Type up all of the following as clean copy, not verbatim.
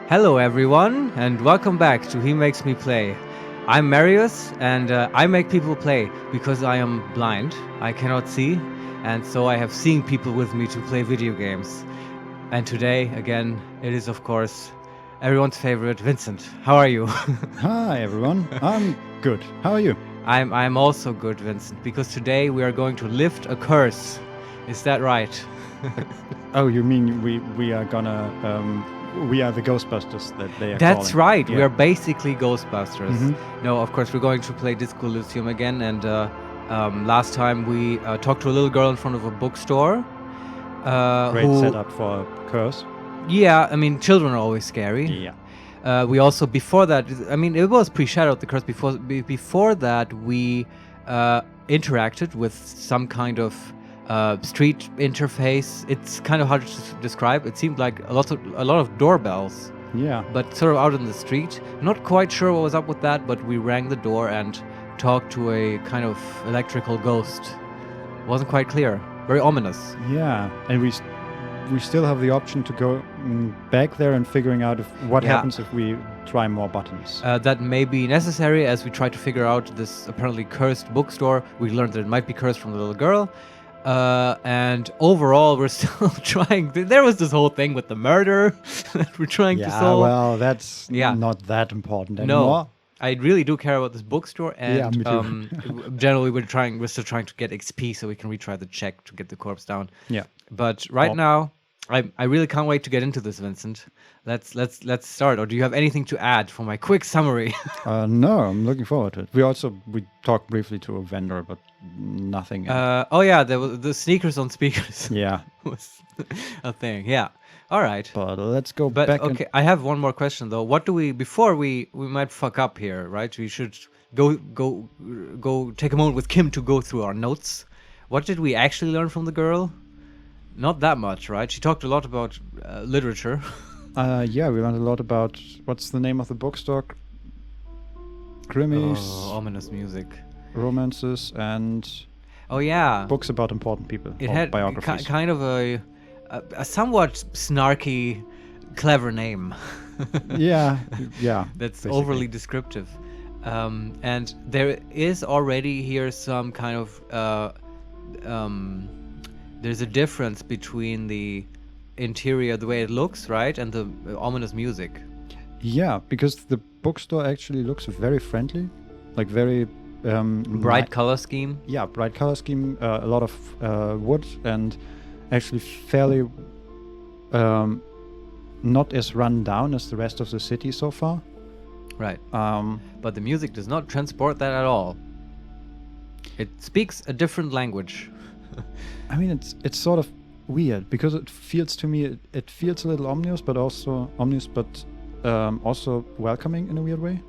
Hello everyone, and welcome back to HeMakesMePlay. I'm Marius, and I make people play because I am blind, I cannot see, and so I have seeing people with me to play video games. And today, again, it is of course everyone's favorite, Vincent. How are you? Hi everyone, I'm good. How are you? I'm also good, Vincent, because today we are going to lift a curse. Is that right? Oh, you mean we are gonna we are the Ghostbusters that they are That's calling. right. Yeah. We are basically Ghostbusters. Mhm. No, of course we're going to play Disco Elysium again. And last time we talked to a little girl in front of a bookstore. Great who, setup for a curse. Yeah, I mean, children are always scary. Yeah. We also before that, I mean, it was pre-shadowed the curse. Before that, we interacted with some kind of street interface. It's kind of hard to describe. It seemed like a lot of doorbells. Yeah. But sort of out in the street. Not quite sure what was up with that, but we rang the door and talked to a kind of electrical ghost. Wasn't quite clear. Very ominous. Yeah. And we still have the option to go back there and figuring out what happens if we try more buttons. That may be necessary as we try to figure out this apparently cursed bookstore. We learned that it might be cursed from the little girl. And overall, we're still trying. There was this whole thing with the murder that we're trying to solve. Well, that's not that important anymore. No, I really do care about this bookstore, and me too. generally we're still trying to get XP so we can retry the check to get the corpse down. Yeah. But right now, I really can't wait to get into this, Vincent. Let's start. Or do you have anything to add for my quick summary? No, I'm looking forward to it. We talked briefly to a vendor, but nothing. There was the sneakers on speakers. Yeah. was a thing. Yeah. All right. But let's go But back. okay, I have one more question though. What do we before we might fuck up here, right? We should go take a moment with Kim to go through our notes. What did we actually learn from the girl? Not that much, right? She talked a lot about literature. Yeah, we learned a lot about what's the name of the bookstore? Krimis, Ominous music, romances, and books about important people. It or had biographies. kind of a somewhat snarky, clever name. yeah. That's basically. overly descriptive. And there is already here some kind of there's a difference between the interior, the way it looks, right, and the ominous music. Yeah, because the bookstore actually looks very friendly, like very bright color scheme. Yeah, bright color scheme, a lot of wood, and actually fairly not as run down as the rest of the city so far. Right. But the music does not transport that at all. It speaks a different language. I mean, it's sort of weird because it feels to me it feels a little ominous, but also welcoming in a weird way.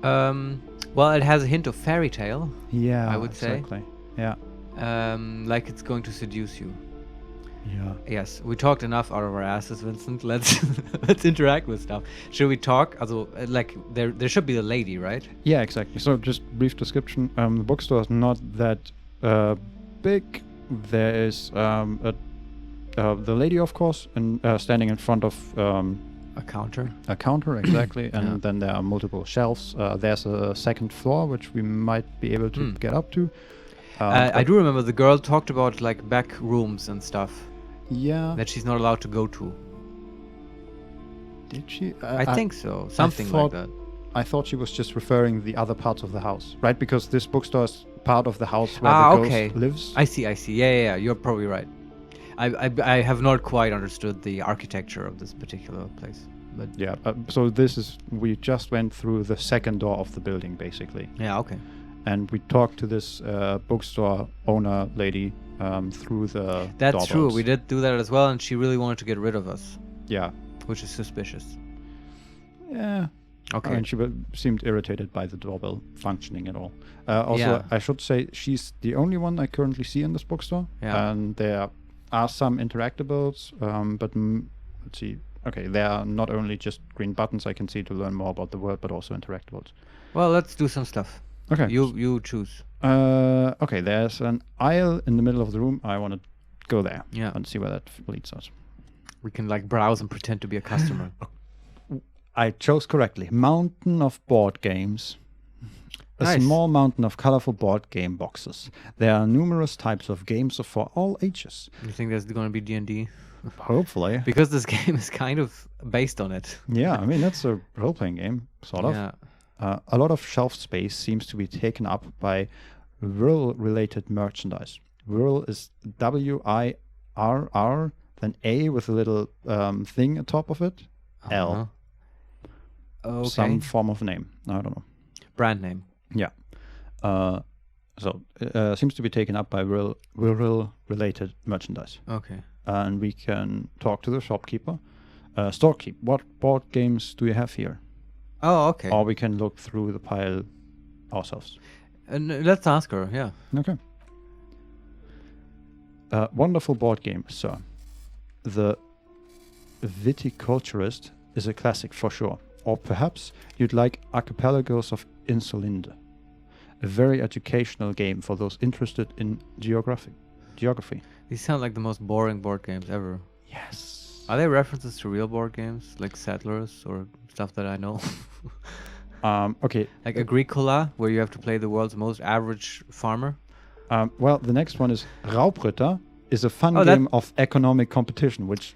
Well, it has a hint of fairy tale. Yeah, I would say. Exactly. Yeah. Like it's going to seduce you. Yeah. Yes, we talked enough out of our asses, Vincent. Let's interact with stuff. Should we talk? Also, like there should be a lady, right? Yeah, exactly. So just brief description. The bookstore is not that big. There is the lady, of course, and standing in front of a counter. A counter, exactly. And then there are multiple shelves. There's a second floor which we might be able to get up to. I do remember the girl talked about like back rooms and stuff. Yeah. That she's not allowed to go to. Did she? I think so. Something like that. I thought she was just referring the other parts of the house, right? Because this bookstore is part of the house where the ghost lives. I see. Yeah. You're probably right. I have not quite understood the architecture of this particular place. But yeah. So we just went through the second door of the building, basically. Yeah. Okay. And we talked to this bookstore owner lady through the That's true. doorbells. We did do that as well, and she really wanted to get rid of us. Yeah. Which is suspicious. Yeah. Okay. And she seemed irritated by the doorbell functioning at all. Also, I should say she's the only one I currently see in this bookstore. Yeah. And there are some interactables, but let's see. Okay, there are not only just green buttons I can see to learn more about the world, but also interactables. Well, let's do some stuff. Okay. You choose. Okay, there's an aisle in the middle of the room. I want to go there Yeah. and see where that leads us. We can like browse and pretend to be a customer. I chose correctly. Mountain of board games. A Nice. small mountain of colorful board game boxes. There are numerous types of games for all ages. You think there's going to be D&D? Hopefully. Because this game is kind of based on it. Yeah, I mean, that's a role-playing game, sort of. Yeah. A lot of shelf space seems to be taken up by Whirl-related merchandise. Whirl is W-I-R-R, then A with a little thing atop of it, L. Okay. Some form of name. I don't know. Brand name. Yeah. So seems to be taken up by Whirl-related merchandise. Okay. And we can talk to the shopkeeper. Storekeep, what board games do you have here? Oh, okay. Or we can look through the pile ourselves. And let's ask her, yeah. Okay. Wonderful board game, sir. The Viticulturist is a classic for sure. Or perhaps you'd like Archipelagos of Insolinde. A very educational game for those interested in geography. These sound like the most boring board games ever. Yes. Are there references to real board games, like Settlers or stuff that I know? Okay. Like Agricola, where you have to play the world's most average farmer? Well, the next one is Raubritter, is a fun Oh, game of economic competition, which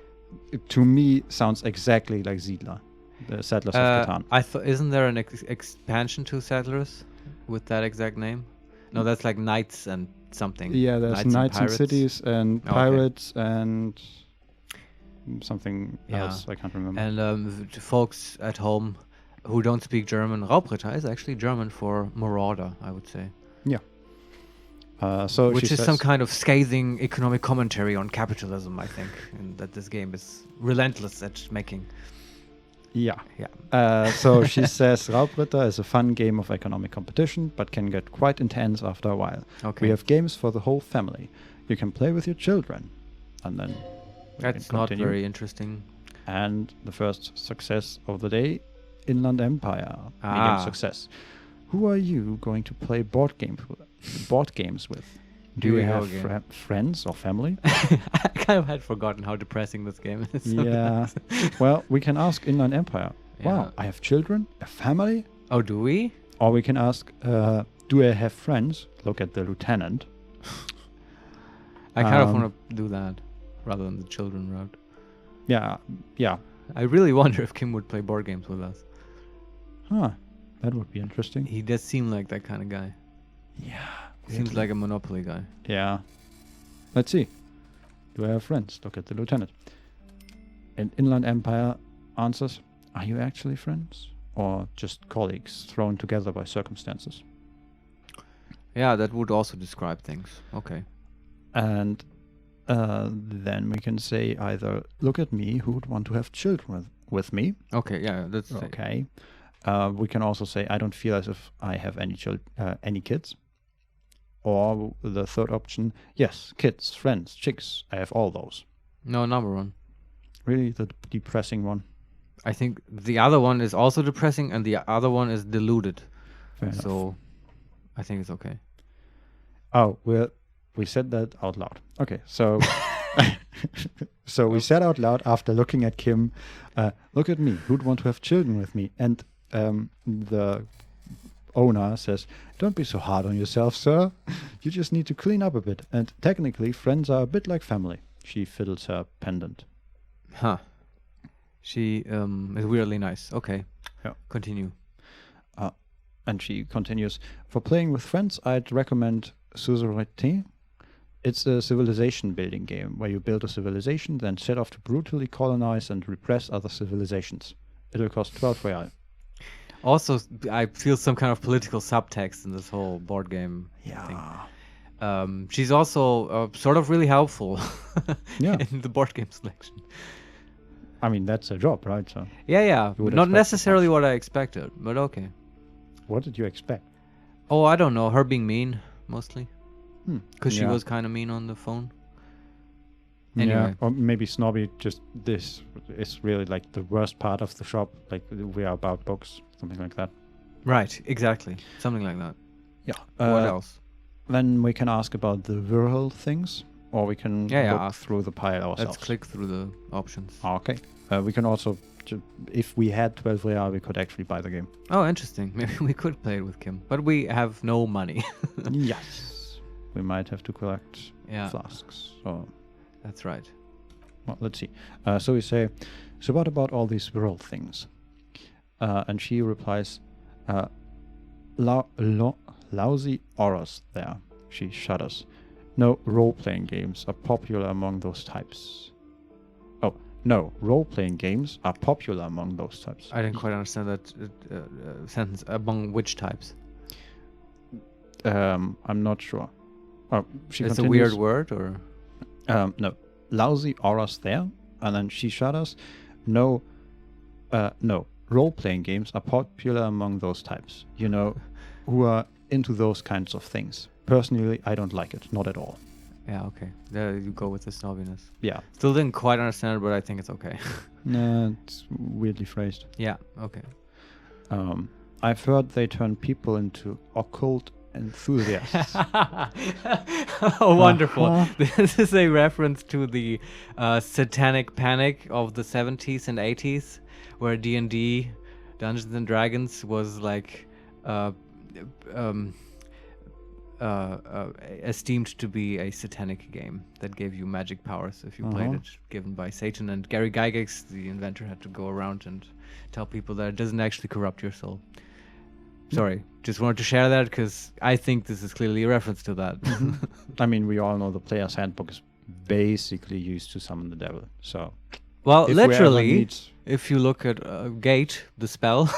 to me sounds exactly like Siedler, the Settlers of Catan. Isn't there an expansion to Settlers with that exact name? No, that's like Knights and something. Yeah, there's Knights and Cities and Okay. Pirates and something Yeah. else. I can't remember. And to folks at home who don't speak German, Raubritter is actually German for marauder, I would say. So Which she is says, some kind of scathing economic commentary on capitalism, I think, and that this game is relentless at making. Yeah. Yeah. So she says Raubritter is a fun game of economic competition, but can get quite intense after a while. Okay. We have games for the whole family. You can play with your children. And then we That's can not continue. very interesting. And the first success of the day, Inland Empire. Medium Ah. success. Who are you going to play board games with? Do Here you we go have again. friends or family? I kind of had forgotten how depressing this game is. Yeah. Well, we can ask Inland Empire. Yeah. Wow, I have children, a family? Oh, do we? Or we can ask, do I have friends? Look at the lieutenant. I kind of Um, want to do that rather than the children route. Yeah. I really wonder if Kim would play board games with us. Huh. That would be interesting. He does seem like that kind of guy. Yeah. Seems like a Monopoly guy. Yeah. Let's see. Do I have friends? Look at the lieutenant. And Inland Empire answers, are you actually friends? Or just colleagues thrown together by circumstances? Yeah, that would also describe things. Okay. And then we can say either, look at me, who would want to have children with me? Okay, yeah, that's Okay. We can also say, I don't feel as if I have any kids. Or the third option, yes, kids, friends, chicks, I have all those. No, number one. Really, the depressing one. I think the other one is also depressing, and the other one is deluded. Fair enough. So, I think it's okay. Oh, we said that out loud. Okay, so so we said out loud after looking at Kim, look at me, who'd want to have children with me? And the owner says, don't be so hard on yourself, sir. You just need to clean up a bit. And technically, friends are a bit like family. She fiddles her pendant. Huh. She is weirdly nice. Okay. Yeah. Continue. And she continues, for playing with friends, I'd recommend Suzerainty. It's a civilization building game where you build a civilization, then set off to brutally colonize and repress other civilizations. It'll cost 12 real. Also, I feel some kind of political subtext in this whole board game thing. She's also sort of really helpful Yeah. in the board game selection. I mean, that's her job, right? So Yeah. You would Not expect necessarily much. what I expected, but okay. what did you expect? Oh, I don't know. Her being mean, mostly. Because she Yeah. was kind of mean on the phone. Anyway. Yeah, or maybe snobby, just this is really like the worst part of the shop, like we are about books, something like that. Right, exactly. Something like that. Yeah. What else? Then we can ask about the viral things, or we can Yeah, look ask. through the pile ourselves. Let's click through the options. Okay. We can also If we had 12 real, we could actually buy the game. Oh, interesting. Maybe we could play it with Kim, but we have no money. Yes. We might have to collect flasks. So, that's right. well, let's see. So we say, so what about all these world things? And she replies, lousy horrors there. She shudders. No, role-playing games are popular among those types. Oh, no, role-playing games are popular among those types. I didn't quite understand that sentence. Among which types? I'm not sure. Oh, she It's continues, a weird word, or? No, lousy auras there, and then she shudders. No, role-playing games are popular among those types. You know, who are into those kinds of things. Personally, I don't like it, not at all. Yeah, okay. There you go with the snobbiness. Yeah. Still didn't quite understand it, but I think it's okay. No, it's weirdly phrased. Yeah, okay. I've heard they turn people into occult enthusiasts. Oh, wonderful. This is a reference to the Satanic panic of the 70s and 80s, where D&D, Dungeons and Dragons, was like esteemed to be a satanic game that gave you magic powers if you played it, given by Satan. And Gary Gygax, the inventor, had to go around and tell people that it doesn't actually corrupt your soul. Sorry, just wanted to share that because I think this is clearly a reference to that. I mean, we all know the player's handbook is basically used to summon the devil. So, well, if literally, if you look at Gate, the spell.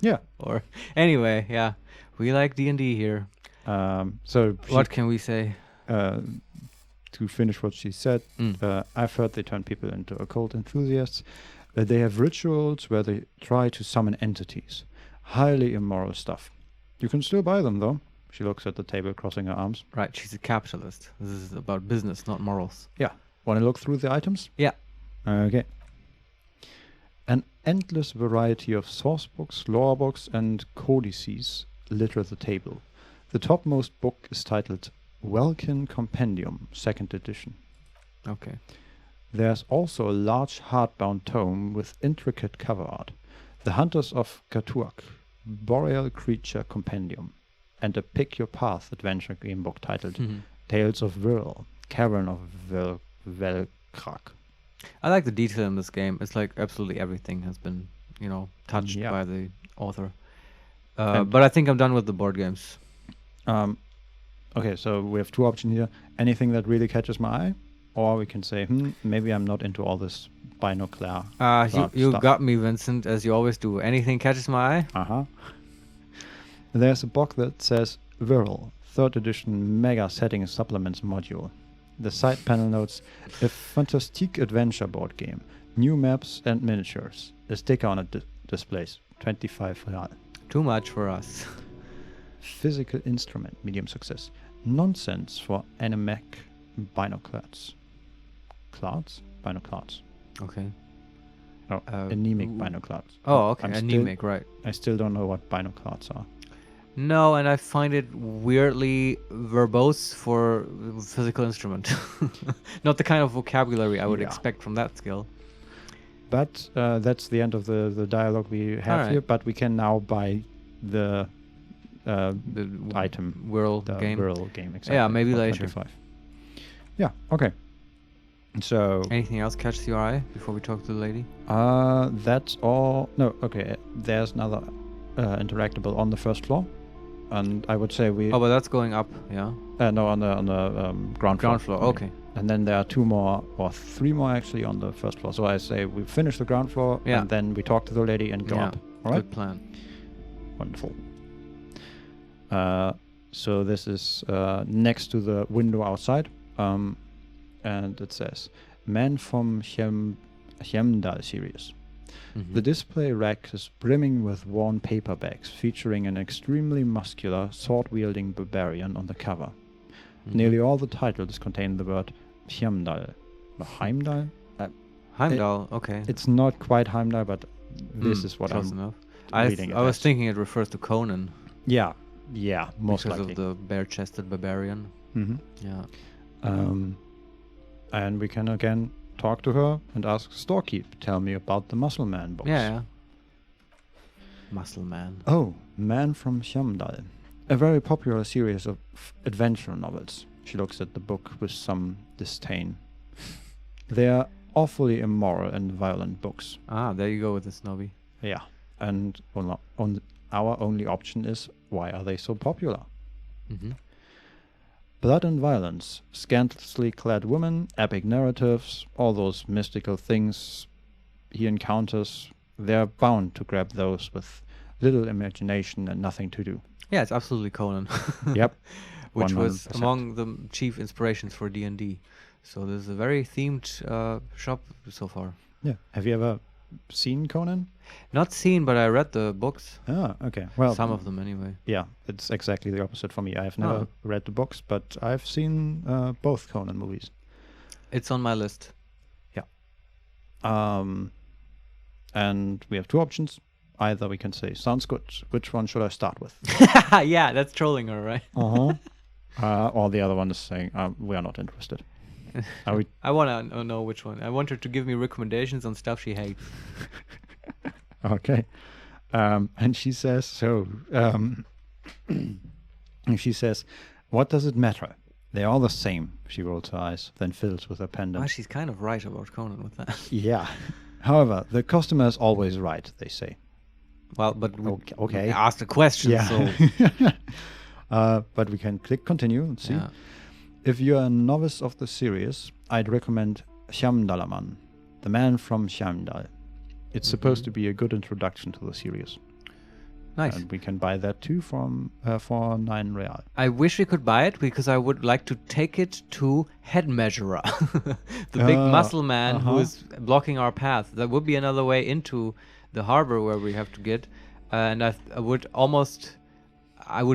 Yeah. Or anyway, yeah, we like D&D here. So what can we say? To finish what she said, I've heard they turn people into occult enthusiasts. They have rituals where they try to summon entities. Highly immoral stuff. You can still buy them, though. She looks at the table, crossing her arms. Right, she's a capitalist. This is about business, not morals. Yeah. Want to look through the items? Yeah. Okay. An endless variety of source books, lore books, and codices litter the table. The topmost book is titled Welkin Compendium, 2nd edition. Okay. There's also a large hardbound tome with intricate cover art. The Hunters of Katuak, Boreal Creature Compendium, and a Pick Your Path adventure game book titled Tales of Virl, Cavern of Velkrak. I like the detail in this game. It's like absolutely everything has been, touched by the author. But I think I'm done with the board games. Okay, so we have two options here. Anything that really catches my eye, or we can say, maybe I'm not into all this binocular. You stuff. got me, Vincent, as you always do. Anything catches my eye? There's a book that says Virl, 3rd edition Mega Setting Supplements module. The side panel notes a fantastic adventure board game, new maps and miniatures. A sticker on it displays 25 real. Too much for us. Physical instrument, medium success. Nonsense for anemic binoculars. Binoculars. Okay. Oh, anemic binoculars. Oh, okay. Anemic, right. I still don't know what binoculars are. No, and I find it weirdly verbose for physical instrument. Not the kind of vocabulary I would expect from that skill. But that's the end of the dialogue we have here. But we can now buy the item. Whirl game. Whirl game, exactly. Yeah, maybe later. 25. Yeah, okay. So... Anything else catches your eye before we talk to the lady? That's all... No, okay. There's another interactable on the first floor. And I would say we... Oh, but that's going up, yeah? No, on the ground floor. Ground floor, okay. And then there are 2 more, or 3 more actually, on the first floor. So I say we finish the ground floor, and then we talk to the lady and go up. All right? Good plan. Wonderful. So this is next to the window outside. And it says, Man from Hjemdal series. The display rack is brimming with worn paper bags, featuring an extremely muscular, sword-wielding barbarian on the cover. Nearly all the titles contain the word Hjemdal. Heimdall? Heimdall, okay. It's not quite Heimdall, but this is what close I'm enough. reading. I was thinking it refers to Conan. Yeah, most because likely. Because of the bare-chested barbarian. Yeah. And we can again talk to her and ask Storekeep, tell me about the Muscle Man books. Yeah. Muscle Man. Oh, Man from Shamdal. A very popular series of adventure novels. She looks at the book with some disdain. They are awfully immoral and violent books. Ah, there you go with the snobby. Yeah. And our only option is, why are they so popular? Mm-hmm. Blood and violence, scantily clad women, epic narratives, all those mystical things he encounters, they're bound to grab those with little imagination and nothing to do. Yeah, it's absolutely Conan. Yep. Which was 100%. among the chief inspirations for D&D. So this is a very themed shop so far. Yeah. Have you ever seen Conan? Not seen, but I read the books. Ah, okay. Well, Some of them anyway. yeah, it's exactly the opposite for me. I've never read the books, but I've seen both Conan movies. It's on my list. And we have two options. Either we can say, sounds good. Which one should I start with? Yeah, that's trolling her, right? Or the other one is saying, we are not interested. Are we? I want to know which one. I want her to give me recommendations on stuff she hates. Okay. And she says, she says, what does it matter? They're all the same. She rolls her eyes, then fiddles with her pendant. Well, she's kind of right about Conan with that. Yeah. However, the customer is always right, they say. Well, but we Okay. asked a question, Yeah. so... But we can click continue and see. Yeah. If you're a novice of the series, I'd recommend Shamdalaman, the man from Shamdal. It's supposed to be a good introduction to the series. Nice. And we can buy that too for 9 real. I wish we could buy it because I would like to take it to Head Measurer, the big muscle man who is blocking our path. That would be another way into the harbor where we have to get. And I would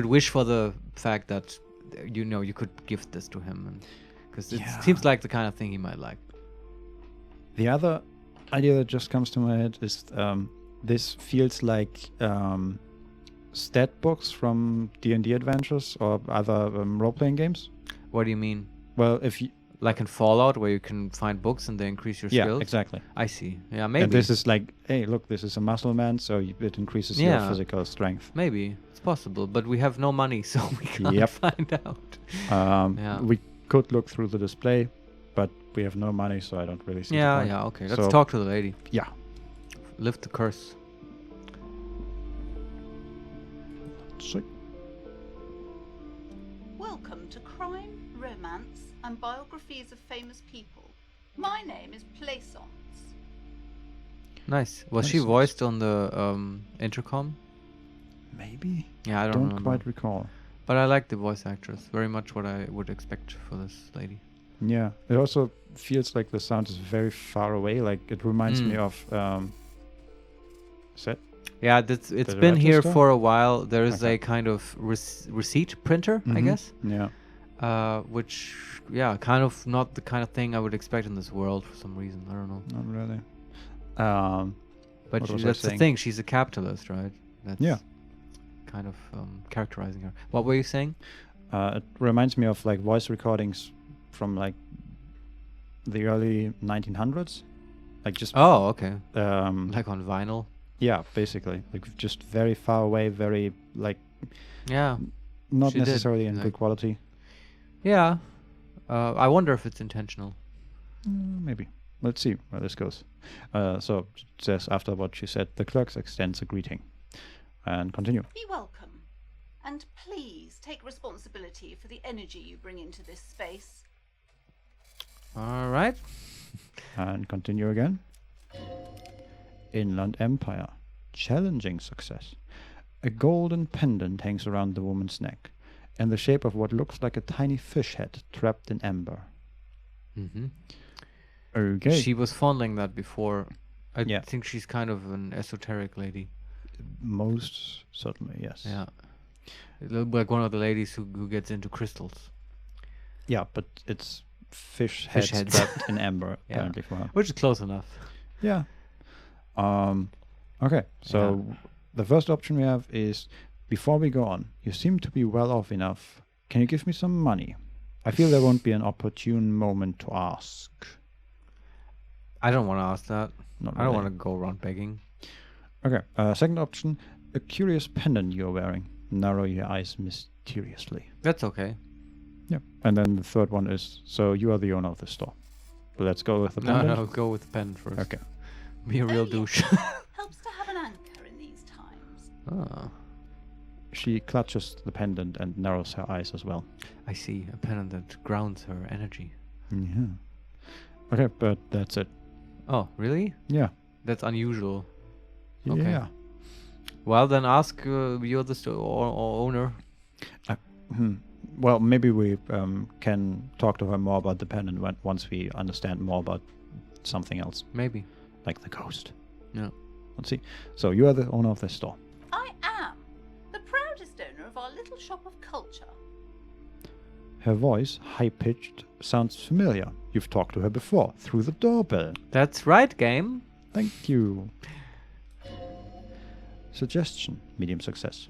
wish for the fact that, you could gift this to him. Because it seems like the kind of thing he might like. The other idea that just comes to my head is this feels like stat books from D&D adventures or other role-playing games. What do you mean? Well, if you... Like in Fallout, where you can find books and they increase your skills? Yeah, exactly. I see. Yeah, maybe. And this is like, hey, look, this is a muscle man, so it increases your physical strength. Maybe. It's possible, but we have no money, so we can't find out. We could look through the display, but we have no money, so I don't really see the point. Yeah, okay. Let's talk to the lady. Yeah. Lift the curse. So, Welcome to Crime, Romance and Biographies of Famous People. My name is Plaisance. Nice. Was she voiced on the intercom? maybe? Yeah, I don't remember. quite recall. But I like the voice actress. Very much what I would expect for this lady. Yeah, it also feels like the sound is very far away. Like it reminds me of Set. Yeah, it's been director's here store? for a while. There is a kind of receipt printer, I guess. Yeah. Which, kind of not the kind of thing I would expect in this world for some reason. I don't know. Not really. But what was I that's the saying? thing. She's a capitalist, right? That's kind of characterizing her. What were you saying? It reminds me of like voice recordings from like the early 1900s. Like just Oh, okay. like on vinyl. Yeah, basically, like just very far away, very like Yeah. not She did, necessarily in like- good quality. Yeah. I wonder if it's intentional. Maybe. Let's see where this goes. So it says after what she said, the clerk extends a greeting. And continue. Be welcome. And please take responsibility for the energy you bring into this space. All right. And continue again. Inland Empire. Challenging success. A golden pendant hangs around the woman's neck, in the shape of what looks like a tiny fish head trapped in amber. Mm-hmm. Okay. She was fondling that before. I Yeah. think she's kind of an esoteric lady. Most certainly, yes. Yeah. Like one of the ladies who gets into crystals. Yeah, but it's fish Fish heads heads. trapped in amber, Yeah. apparently, for her. Which is close enough. Yeah. Okay, so the first option we have is, before we go on, you seem to be well off enough. Can you give me some money? I feel there won't be an opportune moment to ask. I don't want to ask that. Not I don't really. want to go around begging. Okay. Second option: a curious pendant you're wearing. Narrow your eyes mysteriously. That's okay. Yeah. And then the third one is: so you are the owner of the store. Let's go with the No, pendant. no, go with the pen first. Okay. Be a real yes. douche. Helps to have an anchor in these times. Ah, She clutches the pendant and narrows her eyes as well. I see. A pen that grounds her energy. Yeah. Okay, but that's it. Oh, really? Yeah. That's unusual. Okay. Yeah. Well, then ask you're the owner. Well, maybe we can talk to her more about the pendant once we understand more about something else, Maybe. like the ghost. Yeah. Let's see. So you are the owner of this store. I am the proudest owner of our little shop of culture. Her voice, high-pitched, sounds familiar. You've talked to her before, through the doorbell. That's right, game. Thank you. Suggestion, medium success.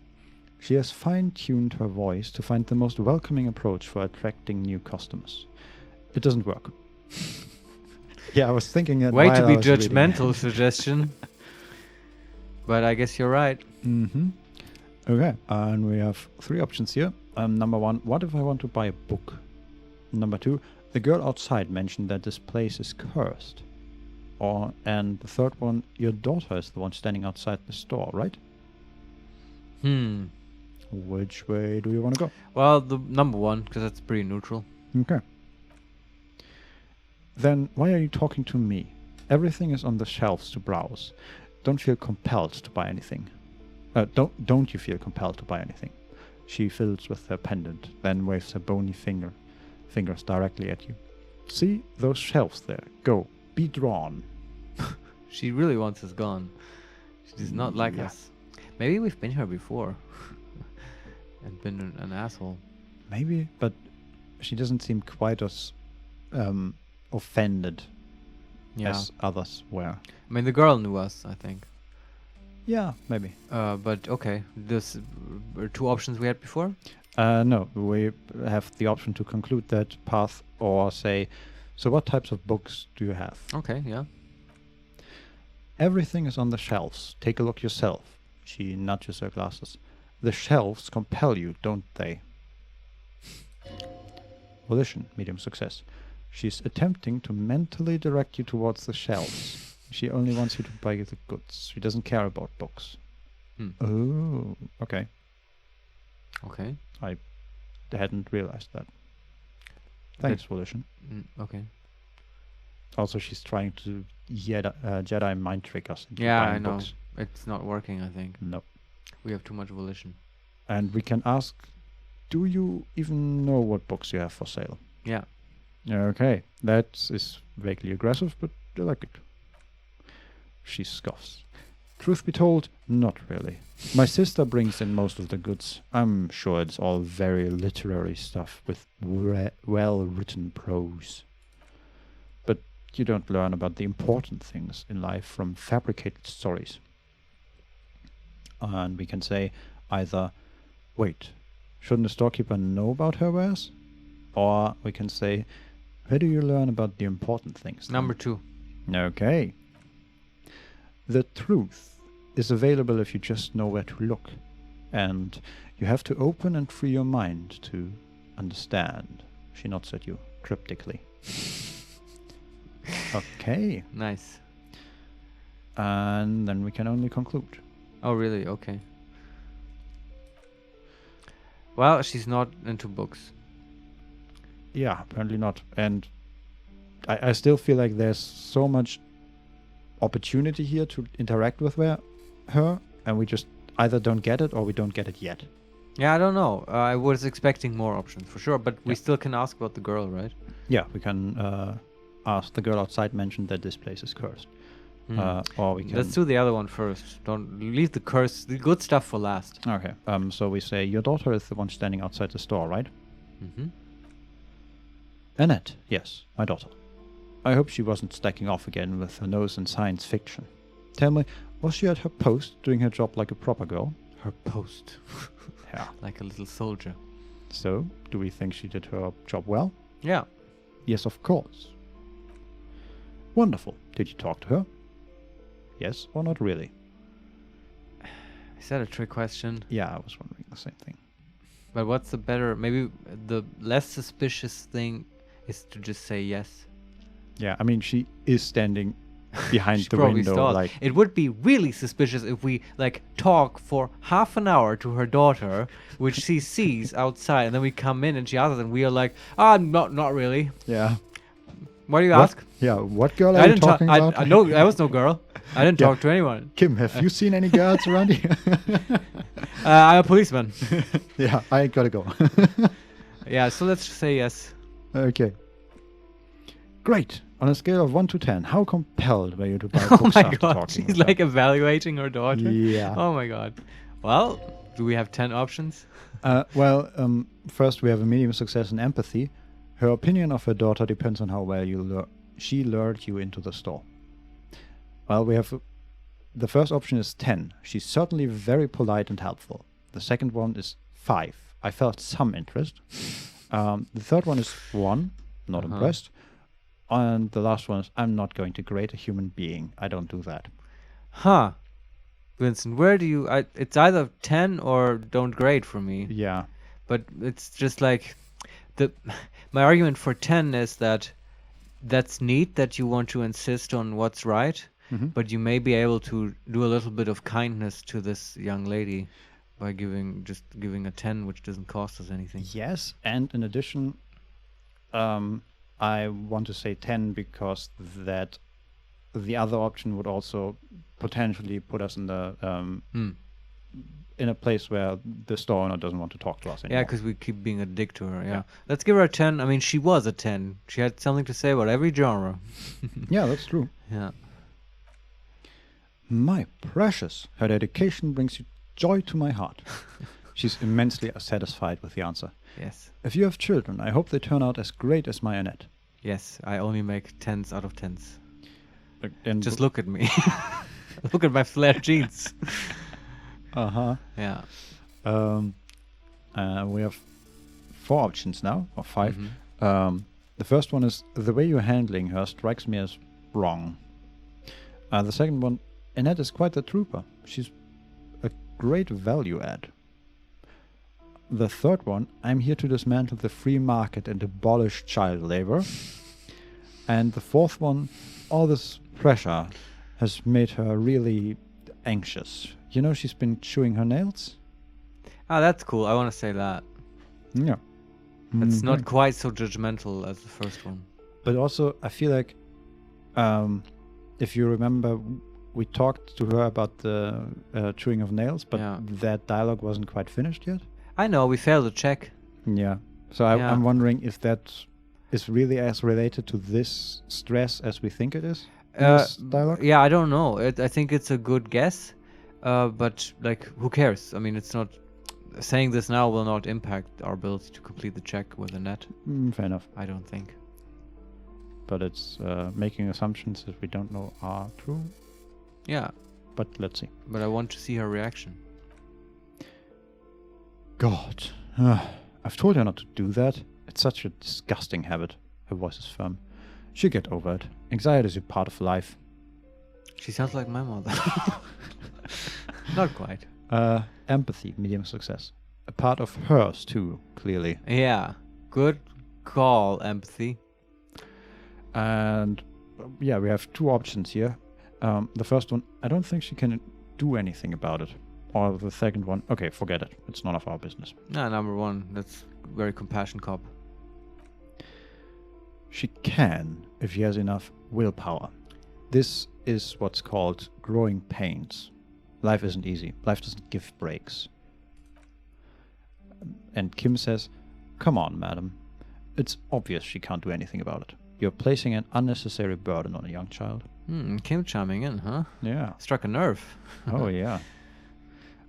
She has fine-tuned her voice to find the most welcoming approach for attracting new customers. It doesn't work. Yeah, I was thinking that Way while to I be was reading. judgmental suggestion. But I guess you're right. Mm-hmm. Okay, and we have three options here. Number one, what if I want to buy a book? Number two, the girl outside mentioned that this place is cursed. And the third one, your daughter is the one standing outside the store, right? Which way do you want to go? Well, the number one, because that's pretty neutral. Okay. Then why are you talking to me? Everything is on the shelves to browse. Don't feel compelled to buy anything. Don't you feel compelled to buy anything? She fiddles with her pendant, then waves her bony fingers directly at you. See those shelves there? Go. Be drawn. She really wants us gone. She does not like Yeah. us. Maybe we've been here before. And been an asshole. Maybe, but she doesn't seem quite as offended Yeah. as others were. I mean, the girl knew us, I think. Yeah, maybe. But okay. This were two options we had before. No, we have the option to conclude that path or say, so what types of books do you have? Okay, yeah. Everything is on the shelves. Take a look yourself. She nudges her glasses. The shelves compel you, don't they? Volition, medium success. She's attempting to mentally direct you towards the shelves. She only wants you to buy the goods. She doesn't care about books. Oh, okay. Okay. I hadn't realized that. Thanks, Volition. Okay. Also, she's trying to Jedi mind trick us into Yeah, buying I know. books. It's not working, I think. No. We have too much volition. And we can ask, do you even know what books you have for sale? Yeah. Okay, that is vaguely aggressive, but I like it. She scoffs. Truth be told, not really. My sister brings in most of the goods. I'm sure it's all very literary stuff with well-written prose. But you don't learn about the important things in life from fabricated stories. And we can say either, wait, shouldn't the storekeeper know about her wares? Or we can say, where do you learn about the important things? then? Number two. Okay. The truth is available if you just know where to look. And you have to open and free your mind to understand. She nods at you cryptically. Okay. Nice. And then we can only conclude. Oh, really? Okay. Well, she's not into books. Yeah, apparently not. And I still feel like there's so much opportunity here to interact with her, and we just either don't get it or we don't get it yet. Yeah, I don't know. I was expecting more options for sure, but we still can ask about the girl, right? Yeah, we can ask the girl outside mentioned that this place is cursed. Or we can... Let's do the other one first. Don't leave the good stuff for last. Okay, so we say, your daughter is the one standing outside the store, right? Mm-hmm. Annette, yes, my daughter. I hope she wasn't stacking off again with her nose in science fiction. Tell me, was she at her post doing her job like a proper girl? Her post. Yeah. Like a little soldier. So, do we think she did her job well? Yeah. Yes, of course. Wonderful. Did you talk to her? Yes or not really? Is that a trick question? Yeah, I was wondering the same thing. But what's the better? Maybe the less suspicious thing is to just say yes. Yeah, I mean, she is standing behind She the probably window, stalled. like, It would be really suspicious if we like talk for half an hour to her daughter, which she sees outside, and then we come in and she asks us, and we are like, not really. yeah. Why do you What? ask? Yeah, what girl I are you didn't talk. talking about? I was no girl. I didn't Yeah. talk to anyone. Kim, have you seen any girls around here? I'm a policeman. Yeah, I gotta go. Yeah, so let's say yes. Okay. Great. On a scale of 1 to 10, how compelled were you to buy Oh books my after god, talking she's with like her? evaluating her daughter. Yeah. Oh my god. Well, do we have 10 options? First we have a medium success in empathy. Her opinion of her daughter depends on how well she lured you into the store. Well, we have the first option is 10. She's certainly very polite and helpful. The second one is 5. I felt some interest. The third one is 1. Not impressed. And the last one is I'm not going to grade a human being. I don't do that. Huh. Vincent, where do you... it's either 10 or don't grade for me. Yeah. But it's just like... My argument for 10 is that that's neat that you want to insist on what's right, but you may be able to do a little bit of kindness to this young lady by giving a 10, which doesn't cost us anything. Yes, and in addition, I want to say 10 because that the other option would also potentially put us in the in a place where the store owner doesn't want to talk to us anymore. Yeah, because we keep being a dick to her. Yeah. Let's give her a 10. I mean, she was a 10. She had something to say about every genre. Yeah, that's true. Yeah. My precious, her dedication brings you joy to my heart. She's immensely satisfied with the answer. Yes. If you have children, I hope they turn out as great as my Annette. Yes. I only make 10s out of 10s. And Just look at me. Look at my flared jeans. Uh-huh. Yeah. We have 4 options now, or 5. The first one is, the way you're handling her strikes me as wrong. The second one, Annette is quite the trooper. She's a great value add. The third one, I'm here to dismantle the free market and abolish child labor. And the fourth one, all this pressure has made her really anxious. You know, she's been chewing her nails? Ah, that's cool. I want to say that. Yeah. It's not quite so judgmental as the first one. But also, I feel like, if you remember, we talked to her about the chewing of nails, but that dialogue wasn't quite finished yet. I know, we failed to check. Yeah. So I'm wondering if that is really as related to this stress as we think it is. This dialogue? Yeah, I don't know. I think it's a good guess, but like, who cares? I mean, it's not... Saying this now will not impact our ability to complete the check with Annette. Fair enough. I don't think. But it's making assumptions that we don't know are true. Yeah. But let's see. But I want to see her reaction. God. I've told her not to do that. It's such a disgusting habit. Her voice is firm. She'll get over it. Anxiety is a part of life. She sounds like my mother. Not quite. Empathy, medium success. A part of hers too, clearly. Yeah. Good call, empathy. And yeah, we have 2 options here. The first one, I don't think she can do anything about it. Or the second one, okay, forget it. It's none of our business. Nah, number 1. That's very compassion cop. She can, if she has enough willpower. This is what's called growing pains. Life isn't easy. Life doesn't give breaks. And Kim says, come on, madam. It's obvious she can't do anything about it. You're placing an unnecessary burden on a young child. Kim chiming in, huh? Yeah. Struck a nerve. Oh, yeah.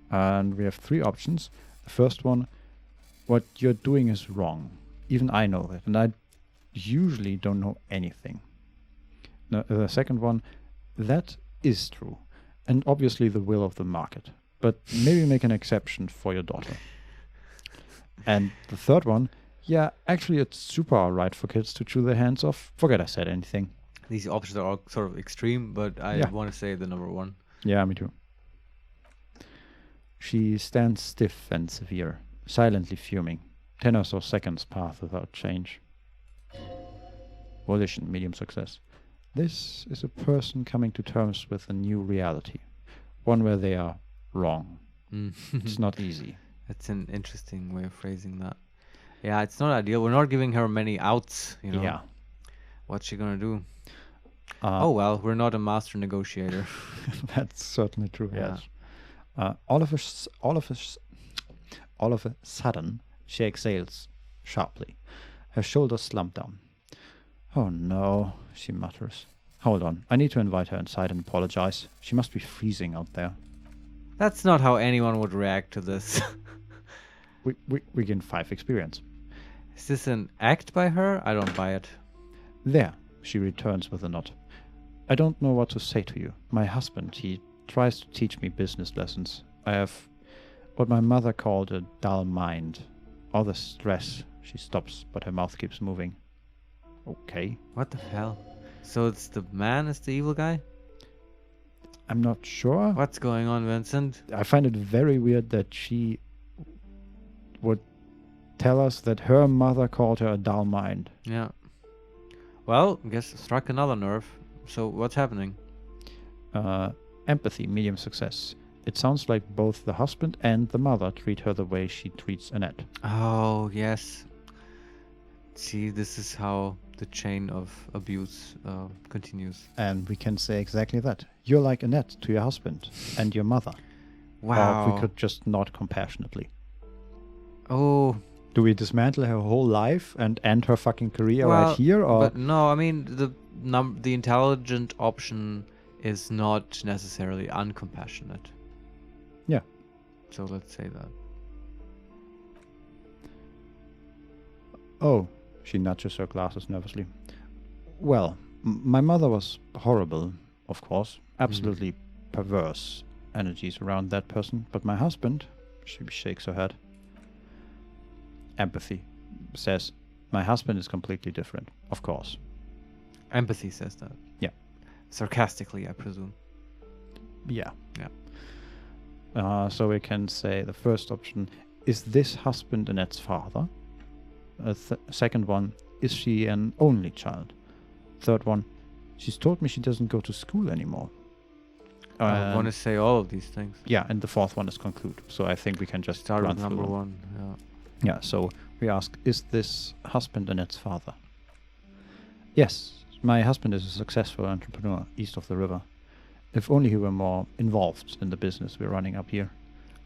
And we have 3 options. The first one, what you're doing is wrong. Even I know that. And I usually don't know anything. Now, the second one, that is true. And obviously the will of the market. But maybe make an exception for your daughter. And the third one, yeah, actually it's super alright for kids to chew their hands off. Forget I said anything. These options are all sort of extreme, but I Yeah. want to say the number one. Yeah, me too. She stands stiff and severe, silently fuming. 10 or so seconds pass without change. Volition, medium success. This is a person coming to terms with a new reality. One where they are wrong. It's not easy. That's an interesting way of phrasing that. Yeah, it's not ideal. We're not giving her many outs, you know. Yeah. What's she gonna do? Uh, Oh well, we're not a master negotiator. That's certainly true, Yeah. yes. All of a sudden, she exhales sharply. Her shoulders slump down. Oh no, she mutters. Hold on, I need to invite her inside and apologize. She must be freezing out there. That's not how anyone would react to this. We gain 5 experience. Is this an act by her? I don't buy it. There, she returns with a nod. I don't know what to say to you. My husband, he tries to teach me business lessons. I have what my mother called a dull mind. All the stress. She stops, but her mouth keeps moving. Okay. What the hell? So it's the man is the evil guy? I'm not sure. What's going on, Vincent? I find it very weird that she would tell us that her mother called her a dull mind. Yeah. Well, I guess struck another nerve. So what's happening? Empathy, medium success. It sounds like both the husband and the mother treat her the way she treats Annette. Oh, yes. See, this is how the chain of abuse continues. And we can say exactly that. You're like Annette to your husband and your mother. Wow. Or we could just nod compassionately. Oh, Do we dismantle her whole life and end her fucking career well, right here? Or but no, I mean, the intelligent option is not necessarily uncompassionate. Yeah. So let's say that. Oh, she nudges her glasses nervously. Well, my mother was horrible, of course. Absolutely perverse energies around that person. But my husband, she shakes her head. Empathy says, my husband is completely different, of course. Empathy says that. Yeah. Sarcastically, I presume. Yeah. Yeah. So we can say the first option, is this husband Annette's father? Second one, is she an only child? Third one, she's told me she doesn't go to school anymore. I want to say all of these things. Yeah, and the fourth one is conclude. So I think we can just Start run with through number them. one. Yeah. Yeah, so we ask, is this husband Annette's father? Yes, my husband is a successful entrepreneur east of the river. If only he were more involved in the business we're running up here,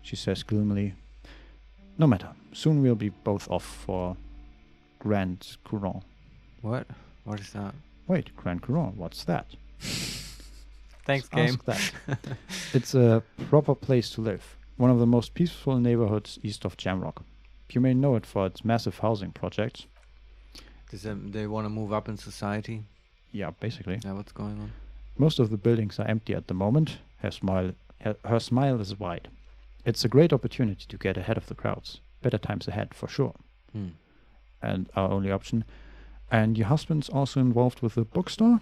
she says gloomily. No matter, soon we'll be both off for Grand Couronne. What? What is that? Wait, Grand Couronne, what's that? Thanks, game. Ask that. It's a proper place to live. One of the most peaceful neighborhoods east of Jamrock. You may know it for its massive housing projects. Does they want to move up in society? Yeah, basically. Yeah, what's going on? Most of the buildings are empty at the moment. Her smile is wide. It's a great opportunity to get ahead of the crowds. Better times ahead, for sure. And our only option. And your husband's also involved with the bookstore?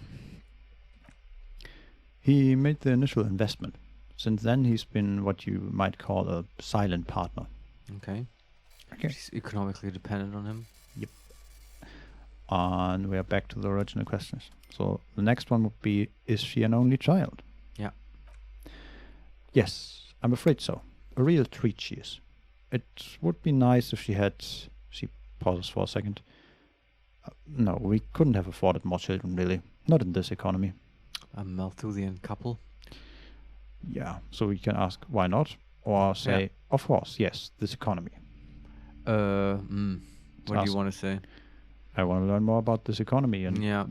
He made the initial investment. Since then, he's been what you might call a silent partner. Okay. Okay. She's economically dependent on him. And we're back to the original questions. So the next one would be, is she an only child? Yeah. Yes, I'm afraid so. A real treat she is. It would be nice if she had... She pauses for a second. No, we couldn't have afforded more children, really. Not in this economy. A Malthusian couple. Yeah, so we can ask, why not? Or say, of course, yes, this economy. What do Ask. you want to say? I want to learn more about this economy and Yeah.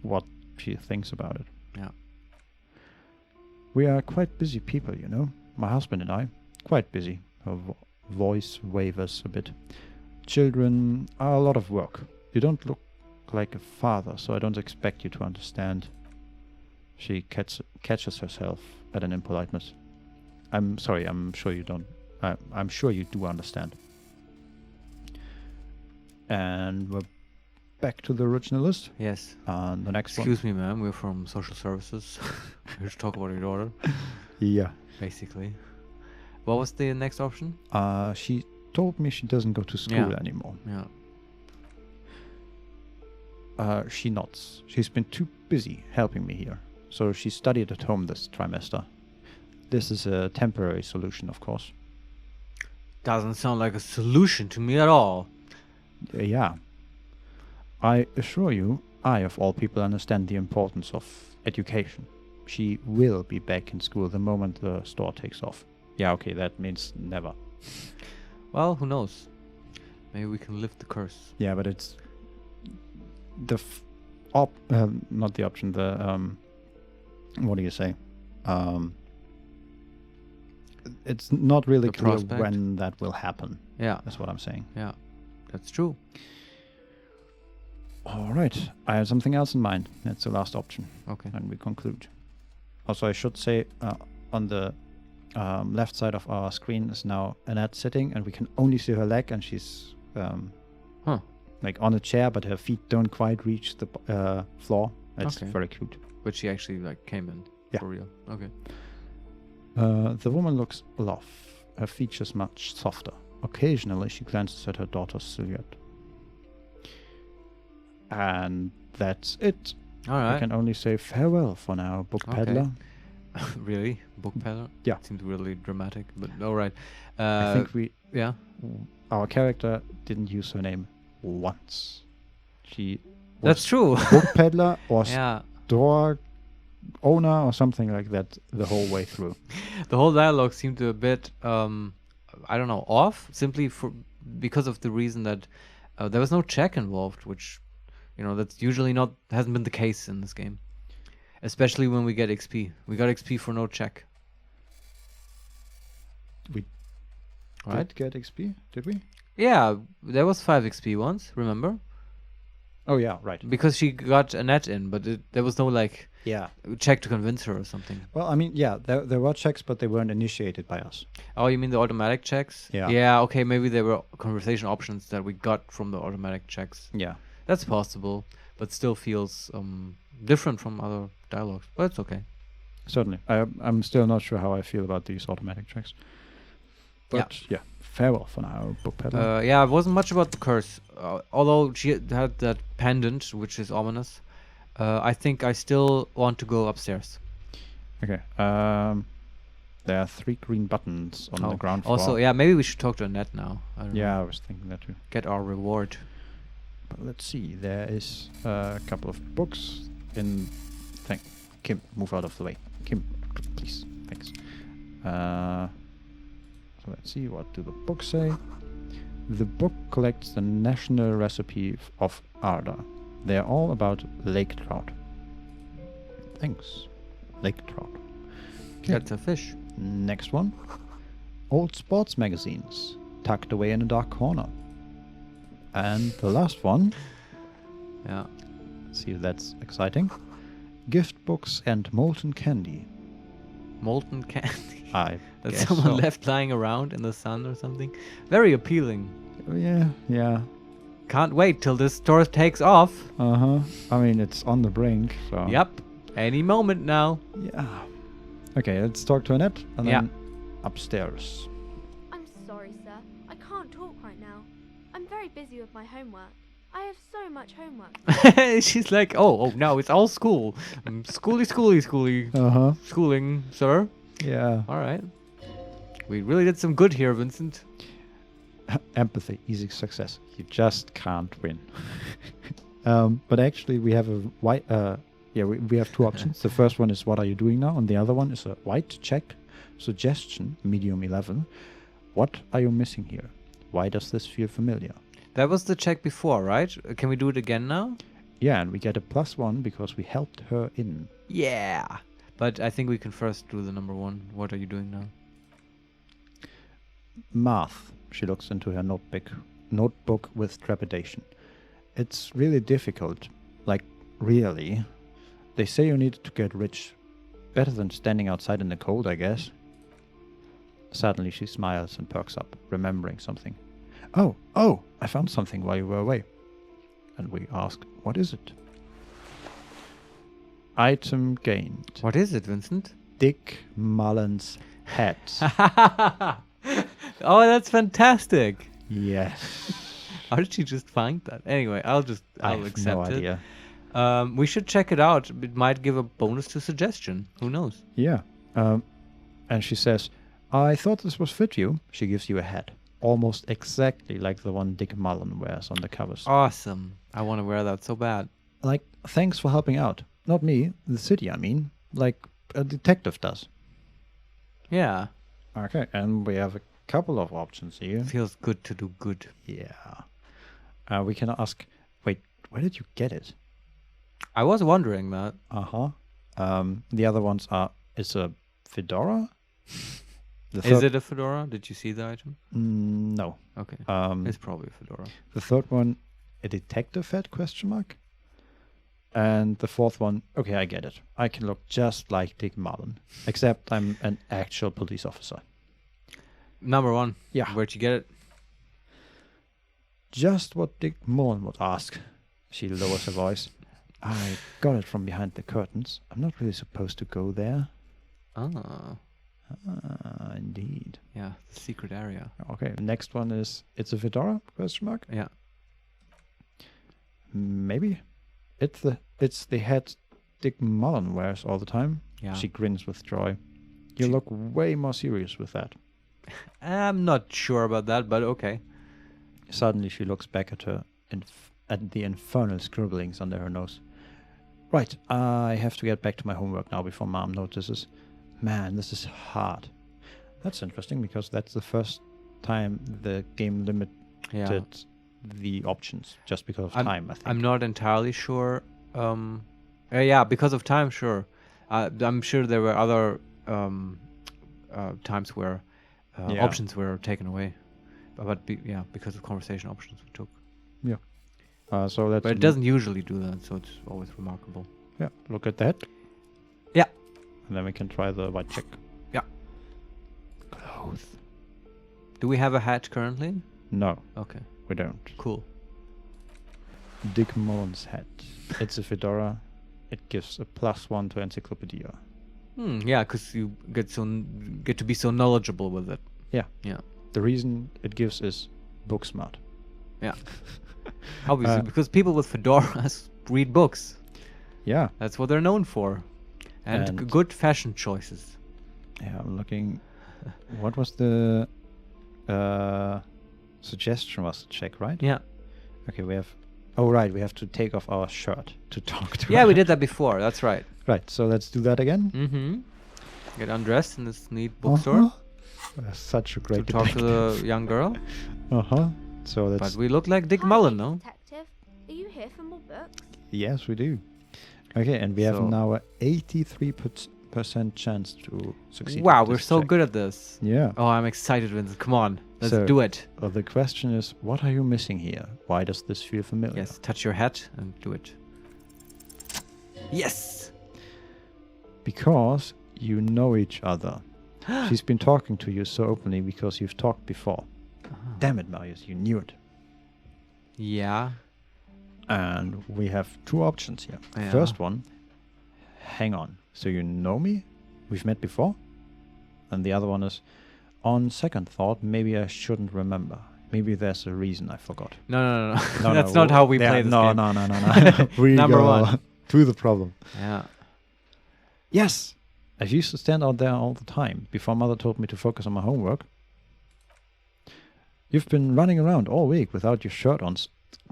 what she thinks about it. Yeah. We are quite busy people, you know. My husband and I. Quite busy. Her voice wavers a bit. Children are a lot of work. You don't look like a father, so I don't expect you to understand. She catches herself at an impoliteness. I'm sorry, I'm sure you don't. I'm sure you do understand. And we're back to the original list. Yes. The next Excuse me, ma'am. We're from social services. We should talk about your daughter, one. Yeah. basically. What was the next option? She told me she doesn't go to school Yeah. anymore. Yeah. She nods. She's been too busy helping me here, so she studied at home this trimester. This is a temporary solution, of course. Doesn't sound like a solution to me at all. Yeah. I assure you, I of all people understand the importance of education. She will be back in school the moment the store takes off. Yeah, okay, that means never. Well, who knows? Maybe we can lift the curse. Yeah, but it's the not the option, the what do you say? It's not really The clear prospect. when that will happen. Yeah. That's what I'm saying. Yeah. That's true. All right, I have something else in mind. That's the last option, Okay. and we conclude. Also, I should say on the left side of our screen is now Annette sitting, and we can only see her leg, and she's like on a chair, but her feet don't quite reach the floor. It's Okay. very cute. But she actually like came in Yeah. for real. Okay. The woman looks aloft, her features much softer. Occasionally, she glances at her daughter's silhouette. And that's it. All I right. can only say farewell for now, book Okay. peddler. Really? Book peddler? Yeah. Seemed really dramatic, but all right. I think Yeah. our character didn't use her name once. She That's was true. book peddler or Yeah. store owner or something like that the whole way through. The whole dialogue seemed a bit, I don't know, off. Simply because of the reason that there was no check involved, which, that's usually hasn't been the case in this game. Especially when we get XP. We got XP for no check. We Right? did get XP, did we? Yeah, there was 5 XP once, remember? Oh yeah, right. Because she got Annette in, but there was no Yeah. check to convince her or something. Well, I mean, yeah, there were checks, but they weren't initiated by us. Oh, you mean the automatic checks? Yeah. Yeah, okay, maybe there were conversation options that we got from the automatic checks. Yeah. That's possible, but still feels different from other dialogues. But it's okay. Certainly. I'm still not sure how I feel about these automatic checks. But yeah, farewell for now, book peddler. Yeah, it wasn't much about the curse. Although she had that pendant, which is ominous. I think I still want to go upstairs. Okay. There are 3 green buttons on the ground floor. Also, yeah, maybe we should talk to Annette now. I don't know. Yeah, I was thinking that too. Get our reward. But let's see. There is a couple of books in. Kim, move out of the way. Kim, please. Thanks. So let's see. What do the books say? The book collects the national recipe of Arda. They are all about lake trout. Thanks. Lake trout. Okay. That's a fish. Next one. Old sports magazines, tucked away in a dark corner. And the last one. Yeah. See if that's exciting. Gift books and molten candy. Molten candy. I That guess someone so. left lying around in the sun or something. Very appealing. Yeah. Can't wait till this store takes off. Uh-huh. I mean, it's on the brink, so... Yep. Any moment now. Yeah. Okay, let's talk to Annette, and Yeah. then upstairs. I'm sorry, sir. I can't talk right now. I'm very busy with my homework. I have so much homework. She's like, oh, no, it's all school. Schooly. Uh-huh. Schooling, sir. Yeah. All right. We really did some good here, Vincent. Empathy, easy success. You just can't win. But actually, we have we have 2 options. The first one is what are you doing now, and the other one is a white check suggestion, medium 11. What are you missing here? Why does this feel familiar? That was the check before, right? Can we do it again now? Yeah, and we get a +1 because we helped her in. Yeah. But I think we can first do the number 1. What are you doing now? Math. She looks into her notebook with trepidation. It's really difficult. Like, really. They say you need to get rich. Better than standing outside in the cold, I guess. Suddenly she smiles and perks up, remembering something. Oh, I found something while you were away. and we ask, what is it? Item gained. What is it, Vincent? Dick Mullen's hat. Oh, that's fantastic. Yes. How did she just find that? Anyway, I'll have accept no it. idea. We should check it out. It might give a bonus to suggestion. Who knows? Yeah. And she says, I thought this was fit you. She gives you a hat. Almost exactly like the one Dick Mullen wears on the covers. Awesome. I want to wear that so bad. Like, thanks for helping out. Not me, the city, I mean. Like a detective does. Yeah. Okay, and we have a couple of options here. Feels good to do good. Yeah. We can ask, wait, where did you get it? I was wondering that. Uh-huh. The other ones are, is a fedora? Is it a fedora? Did you see the item? No. Okay. It's probably a fedora. The third one, a detective hat, question mark? And the fourth one, okay, I get it. I can look just like Dick Mullen, except I'm an actual police officer. Number one. Yeah. Where'd you get it? Just what Dick Mullen would ask. She lowers her voice. I got it from behind the curtains. I'm not really supposed to go there. Ah. Indeed. Yeah, the secret area. Okay, next one is, it's a fedora, question mark? Yeah. Maybe. It's the hat Dick Mullen wears all the time. Yeah. She grins with joy. You look way more serious with that. I'm not sure about that, but okay. Suddenly she looks back at her at the infernal scribblings under her nose. Right, I have to get back to my homework now before Mom notices. Man, this is hard. That's interesting because that's the first time the game limited the options just because of time, I think. I'm not entirely sure. Yeah, because of time, sure. I'm sure there were other times where options were taken away. But because of conversation options we took. Yeah. So let's. But it doesn't usually do that, so it's always remarkable. Yeah, look at that. Yeah. And then we can try the white check. Yeah. Clothes. Do we have a hat currently? No, Okay, we don't. cool. Dick Mullen's hat. It's a fedora. It gives a +1 to encyclopedia. Yeah, because you get to be so knowledgeable with it. Yeah. Yeah. The reason it gives is book smart. Yeah. Obviously, because people with fedoras read books. Yeah. That's what they're known for. And good fashion choices. Yeah, I'm looking. What was the suggestion? Was to check, right? Yeah. Okay, we have. Oh, right. We have to take off our shirt to talk to. Yeah, her. we did that before. That's right. Right. So let's do that again. Mm-hmm. Get undressed in this neat bookstore Such a great to talk to the young girl. So let's. But we look like Dick Hi, Mullen, no? Detective. Are you here for more books? Yes, we do. Okay, and we have So- now a 83% chance to succeed. Wow, with we're this so check. good at this. Yeah. Oh, I'm excited, Vincent. Come on, let's So- do it. Well, the question is, what are you missing here? Why does this feel familiar? Yes, touch your hat and do it. Yes! Because you know each other. She's been talking to you so openly because you've talked before. Damn it, Marius, you knew it. Yeah. And we have two options here. Yeah. First one, hang on. So you know me? We've met before? And the other one is, on second thought, maybe I shouldn't remember. Maybe there's a reason I forgot. No. No, That's not how we play this game. No. We Number go one. to the problem. Yeah. Yes! I used to stand out there all the time before Mother told me to focus on my homework. You've been running around all week without your shirt on.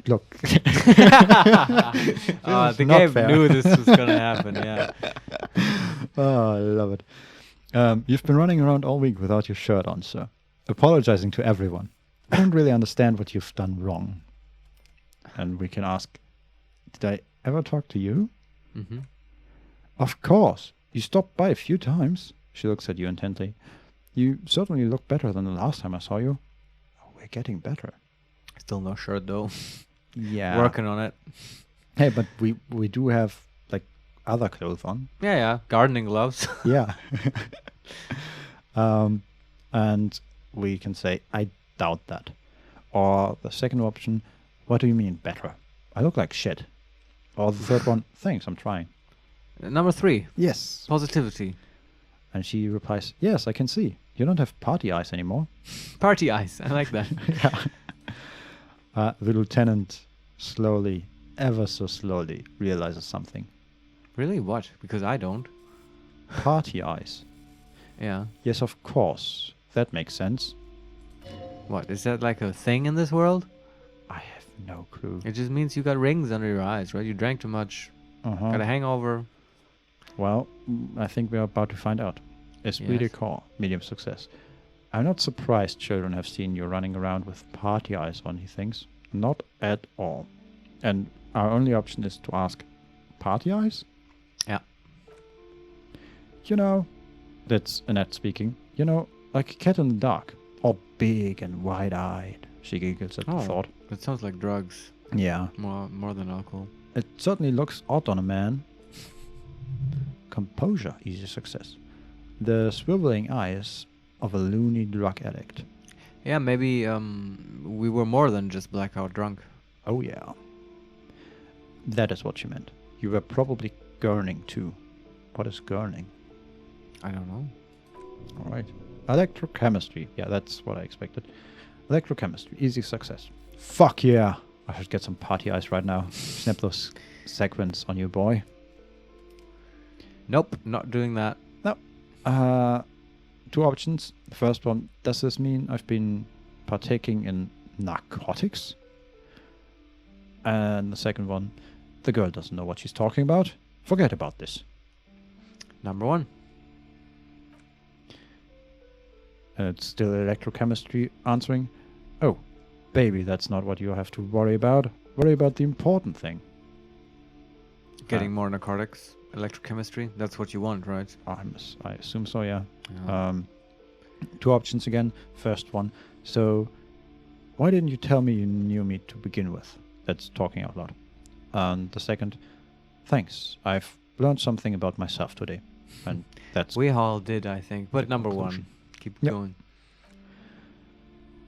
Look. The not game fair. knew this was going to happen, yeah. Oh, I love it. You've been running around all week without your shirt on, sir. Apologizing to everyone. I don't really understand what you've done wrong. And we can ask, did I ever talk to you? Mm-hmm. Of course. You stopped by a few times. She looks at you intently. You certainly look better than the last time I saw you. Oh, we're getting better. Still no shirt, though. Yeah. Working on it. Hey, but we do have, like, other clothes on. Yeah. Gardening gloves. Yeah. And we can say, I doubt that. Or the second option, what do you mean better? I look like shit. Or the third one, thanks, I'm trying. Number 3, Yes. positivity. And she replies, yes, I can see. You don't have party eyes anymore. Party eyes. I like that. Yeah. The lieutenant slowly, ever so slowly, realizes something. Really? What? Because I don't. Party eyes. Yeah. Yes, of course. That makes sense. What? Is that like a thing in this world? I have no clue. It just means you got rings under your eyes, right? You drank too much. Uh-huh. Got a hangover. Well, I think we're about to find out. Esprit de Yes. corps, medium success. I'm not surprised children have seen you running around with party eyes on, he thinks. Not at all. And our only option is to ask, party eyes? Yeah. You know, that's Annette speaking. You know, like a cat in the dark. All big and wide-eyed. She giggles at the thought. That sounds like drugs. Yeah. More than alcohol. It certainly looks odd on a man. Composure, easy success. The swiveling eyes of a loony drug addict. Yeah, maybe we were more than just blackout drunk. Oh yeah. That is what she meant. You were probably gurning too. What is gurning? I don't know. Alright. Electrochemistry. Yeah, that's what I expected. Electrochemistry, easy success. Fuck yeah! I should get some party eyes right now. Snap those sequins on you, boy. Nope, not doing that. Two options. The first one, does this mean I've been partaking in narcotics? And the second one, the girl doesn't know what she's talking about. Forget about this. Number 1. And it's still electrochemistry answering. Oh, baby, that's not what you have to worry about. Worry about the important thing. Getting more narcotics, electrochemistry. That's what you want, right? I assume so, yeah. Yeah. Two options again. First one. So, why didn't you tell me you knew me to begin with? That's talking out loud. And the second, thanks. I've learned something about myself today. And that's We all did, I think. But the number conclusion. 1. Keep Yep. going.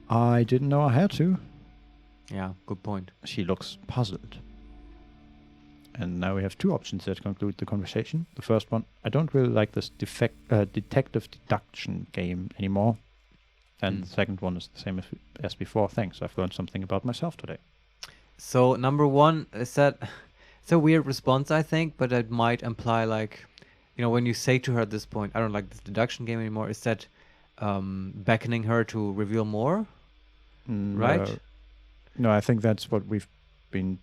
I didn't know I had to. Yeah, good point. She looks puzzled. And now we have two options that conclude the conversation. The first one, I don't really like this detective deduction game anymore. And the second one is the same as before. Thanks, I've learned something about myself today. So number 1 is that it's a weird response, I think, but it might imply like, when you say to her at this point, I don't like this deduction game anymore, is that beckoning her to reveal more, right? No, I think that's what we've been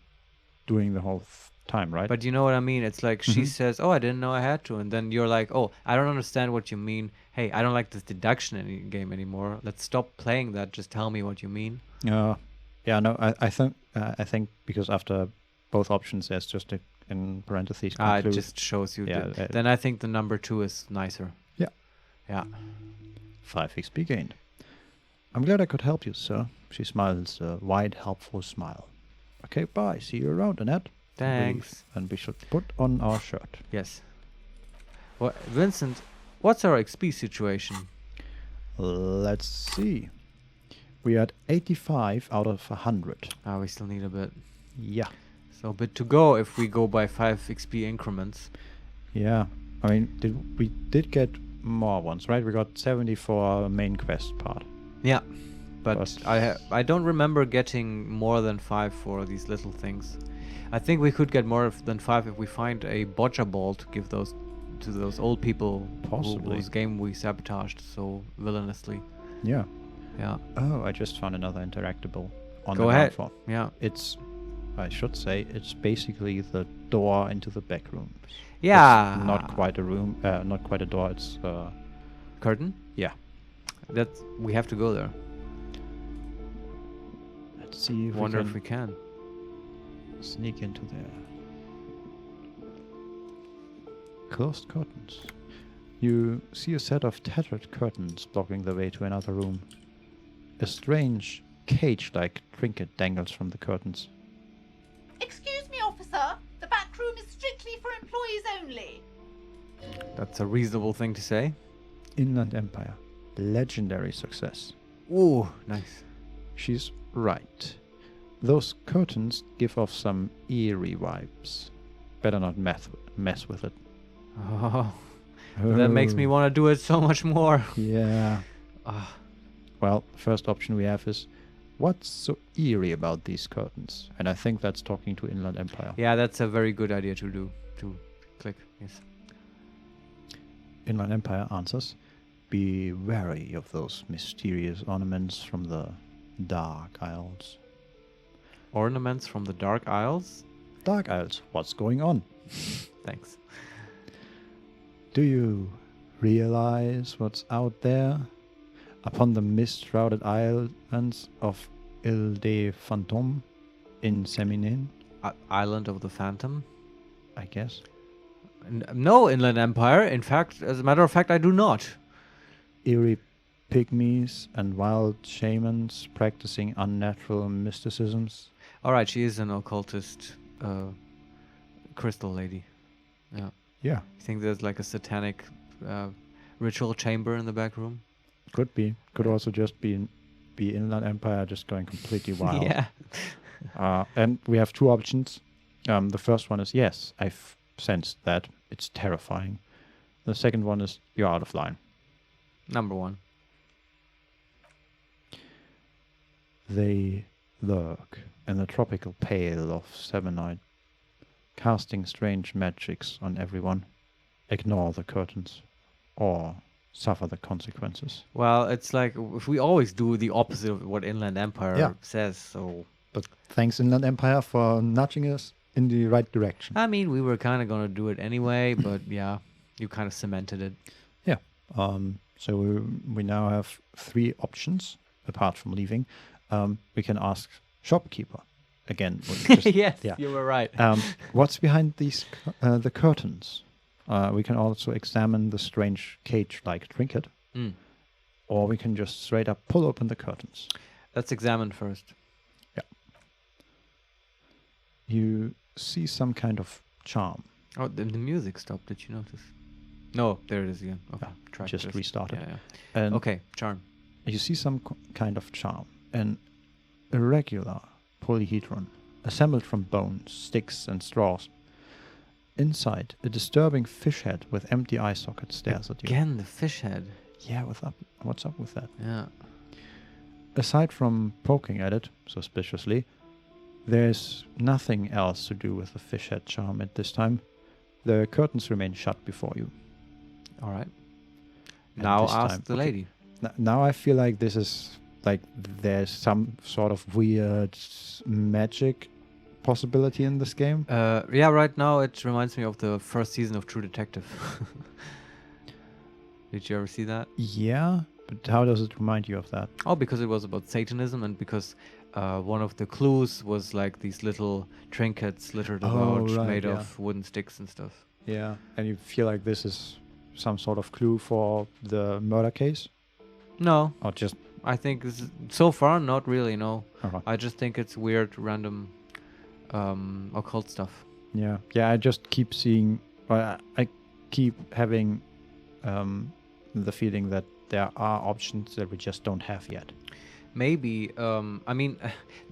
doing the whole time, right? But you know what I mean? It's like she says, oh, I didn't know I had to. And then you're like, oh, I don't understand what you mean. Hey, I don't like this deduction game anymore. Let's stop playing that. Just tell me what you mean. Yeah, no, I think because after both options, there's just in parentheses. It just shows you. Yeah, then I think the number 2 is nicer. Yeah. Yeah. 5 XP gained. I'm glad I could help you, sir. She smiles a wide, helpful smile. Okay, bye. See you around, Annette. Thanks. And we should put on our shirt. Yes. Well, Vincent, what's our XP situation? Let's see. We are at 85 out of 100. We still need a bit. Yeah. So a bit to go if we go by 5 XP increments. Yeah. I mean, we did get more ones, right? We got 70 for our main quest part. Yeah. But I don't remember getting more than 5 for these little things. I think we could get more than 5 if we find a boccia ball to give those to those old people whose game we sabotaged so villainously. Yeah. Yeah. Oh, I just found another interactable on the Go ahead. ground floor. Yeah. I should say, it's basically the door into the back room. Yeah. It's not quite a room, not quite a door, it's curtain? Yeah. We have to go there. Let's see if Wonder if we can. Sneak into there. Closed curtains. You see a set of tattered curtains blocking the way to another room. A strange, cage-like trinket dangles from the curtains. Excuse me, officer. The back room is strictly for employees only. That's a reasonable thing to say. Inland Empire. Legendary success. Ooh, nice. She's right. those curtains give off some eerie vibes. Better not mess with it. Oh, that makes me want to do it so much more. Yeah. Ah. Well, first option we have is, what's so eerie about these curtains? And I think that's talking to Inland Empire. Yeah, that's a very good idea to do. To click, yes. Inland Empire answers, be wary of those mysterious ornaments from the Dark Isles. Ornaments from the Dark Isles? Dark Isles, what's going on? Thanks. Do you realize what's out there? Upon the mist-shrouded islands of Ile de Fantôme in Seminin, Island of the Phantom? I guess. No, Inland Empire. In fact, as a matter of fact, I do not. Eerie pygmies and wild shamans practicing unnatural mysticisms. Alright, she is an occultist crystal lady. Yeah. Yeah, You think there's like a satanic ritual chamber in the back room? could be. Could also just be Inland Empire just going completely wild. Yeah. And we have two options. The first one is, yes, I've sensed that. It's terrifying. The second one is, you're out of line. Number one. They lurk in the tropical pale of Sevenite, casting strange magics on everyone. Ignore the curtains, or suffer the consequences. Well, it's like if we always do the opposite of what Inland Empire Yeah. says, so But thanks, Inland Empire, for nudging us in the right direction. I mean, we were kind of going to do it anyway, but yeah, you kind of cemented it. Yeah. So we now have three options, apart from leaving. We can ask shopkeeper again. Yes, yeah. you were right. What's behind these the curtains? We can also examine the strange cage-like trinket, Mm. or we can just straight up pull open the curtains. Let's examine first. You see some kind of charm. Oh, the music stopped. Did you notice? No, there it is again. Okay, Yeah, try just this. restarted. Yeah, And yeah. Okay, charm. you see some kind of charm. An irregular polyhedron, assembled from bones, sticks, and straws. Inside, a disturbing fish head with empty eye sockets stares at you. Again, the fish head. Yeah, what's up with that? Yeah. Aside from poking at it suspiciously, there's nothing else to do with the fish head charm at this time. The curtains remain shut before you. All right. And Now this ask time- the okay. lady. Now I feel like this is like there's some sort of weird magic possibility in this game. Yeah, right now it reminds me of the first season of True Detective. Did you ever see that? Yeah, but how does it remind you of that? Oh, because it was about Satanism and because one of the clues was like these little trinkets littered Oh, about right, made yeah. of wooden sticks and stuff. Yeah, and you feel like this is some sort of clue for the murder case? No, Or just... I think this is, so far not really, no. Okay. I just think it's weird, random occult stuff. Yeah, I just keep seeing... I keep having the feeling that there are options that we just don't have yet. Maybe, I mean,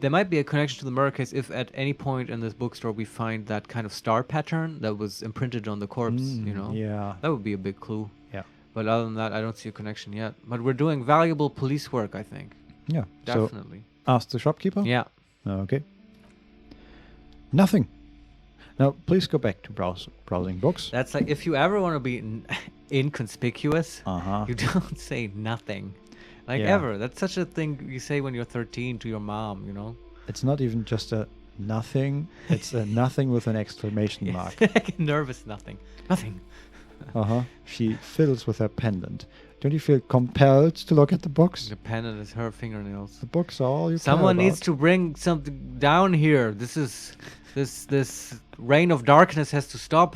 there might be a connection to the murder case if at any point in this bookstore we find that kind of star pattern that was imprinted on the corpse, you know? Yeah. That would be a big clue. Yeah. But other than that, I don't see a connection yet. But we're doing valuable police work, I think. Yeah. So Definitely. ask the shopkeeper? Yeah. Okay. Nothing. Now, please go back to browsing books. That's like, if you ever want to be inconspicuous, Uh-huh. you don't say nothing. Like, Yeah. ever. That's such a thing you say when you're 13 to your mom, you know? It's not even just a nothing. It's a nothing with an exclamation mark. Nervous nothing. Nothing. Uh-huh. She fiddles with her pendant. Don't you feel compelled to look at the books? The pendant is her fingernails. The books are all you Someone care needs about. to bring something down here. This reign of darkness has to stop.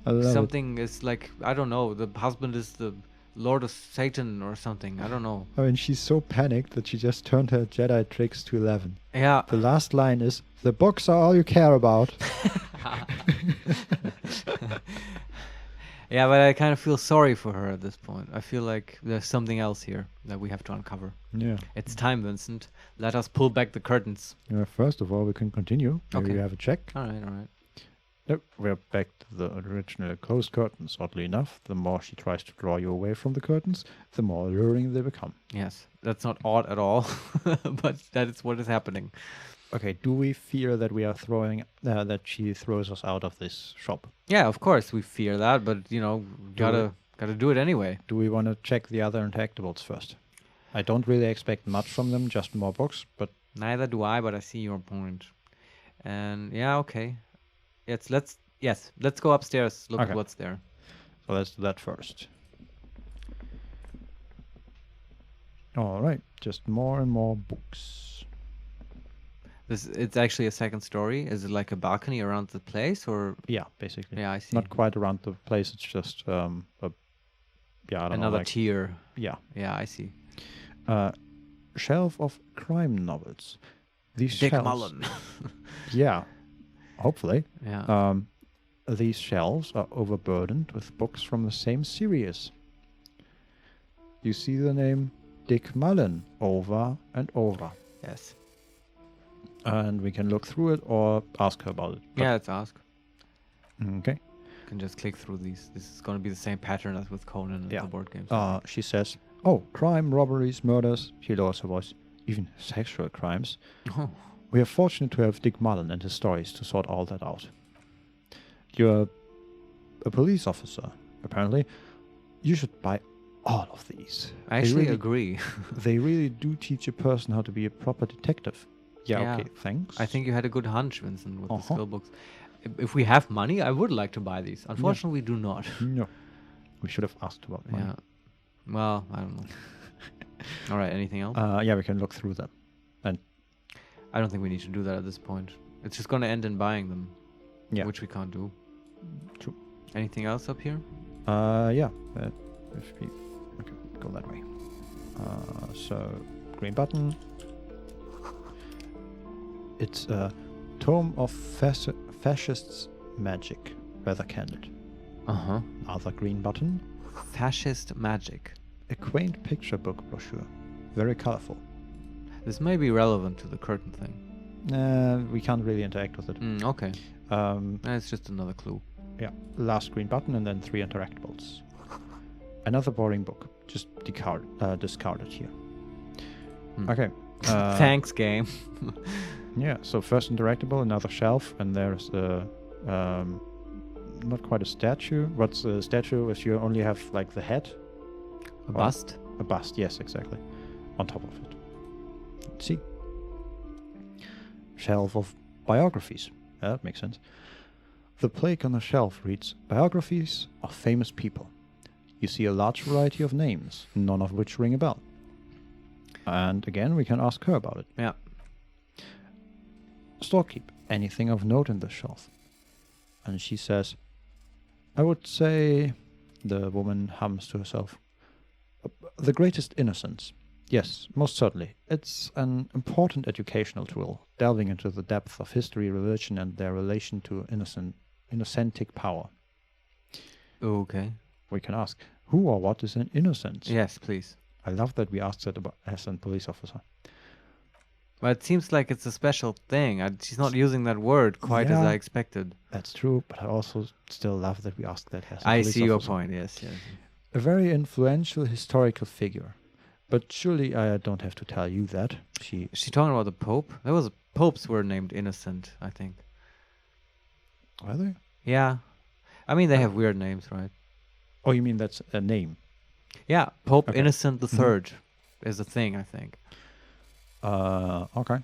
I love it. Something is like, I don't know, the husband is the Lord of Satan or something. I don't know. I mean, she's so panicked that she just turned her Jedi tricks to 11. Yeah. The last line is, the books are all you care about. Yeah, but I kind of feel sorry for her at this point. I feel like there's something else here that we have to uncover. Yeah. It's time, Vincent. Let us pull back the curtains. First of all, we can continue. Maybe Okay. we have a check. All right. Nope, we're back to the original closed curtains. Oddly enough, the more she tries to draw you away from the curtains, the more alluring they become. Yes, that's not odd at all, but that is what is happening. Okay, do we fear that we are that she throws us out of this shop? Yeah, of course we fear that, but gotta do it anyway. Do we want to check the other interactables first? I don't really expect much from them, just more books, but Neither do I, but I see your point. And yeah, okay. Let's go upstairs. Look Okay. at what's there. so let's do that first. All right, just more and more books. It's actually a second story. Is it like a balcony around the place, or Yeah, basically. yeah, I see. Not quite around the place, it's just I don't know, Another like, tier. yeah. Yeah, I see. Shelf of crime novels. These Dick shelves, Mullen. Yeah, hopefully. Yeah. These shelves are overburdened with books from the same series. You see the name Dick Mullen over and over. Yes. And we can look through it or ask her about it. Yeah, let's ask. Okay. You can just click through these. This is going to be the same pattern as with Conan and Yeah. the board games. She says, oh, crime, robberies, murders. She lower her voice. Even sexual crimes. Oh. We are fortunate to have Dick Mullen and his stories to sort all that out. You're a police officer, apparently. You should buy all of these. I actually really, agree. They really do teach a person how to be a proper detective. Yeah, Yeah. okay, thanks. I think you had a good hunch, Vincent, with the Uh-huh. skill books. If we have money, I would like to buy these. Unfortunately, we do not. No. We should have asked about money. Yeah. Well, I don't know. All right. Anything else? Yeah, we can look through them. And I don't think we need to do that at this point. It's just going to end in buying them, yeah, which we can't do. True. Anything else up here? Yeah. If we okay, go that way. So green button. It's a tome of fascists' magic, weather candid. Uh-huh. Other green button. Fascist magic. A quaint picture book brochure, very colorful. This may be relevant to the curtain thing. We can't really interact with it. Okay. It's just another clue. Yeah, last green button and then 3 interactables. Another boring book, just discarded here. Okay. Thanks, game. Yeah, so first interactable, another shelf, and there's a not quite a statue. What's a statue if you only have like the head? A bust? A bust, yes, exactly. On top of it. Let's see. Shelf of biographies. That makes sense. The plaque on the shelf reads, Biographies of famous people. You see a large variety of names, none of which ring a bell. And again, we can ask her about it. Yeah. Storekeep, anything of note in this shelf? And she says, I would say, the woman hums to herself, The Greatest Innocence. Yes, most certainly. It's an important educational tool, delving into the depth of history, religion, and their relation to innocentic power. Okay. We can ask, who or what is an innocence? Yes, please. I love that we asked that about as a police officer. Well, it seems like it's a special thing. She's not using that word quite as Yeah. I expected. That's true, but I also still love that we asked that as a I police see your officer. point, yes. A very influential historical figure. But surely I don't have to tell you that. Is she talking about the Pope? Popes were named Innocent, I think. Are they? Yeah. I mean, they have weird names, right? Oh, you mean that's a name? Yeah, Pope Okay. Innocent III is a thing, I think. Okay.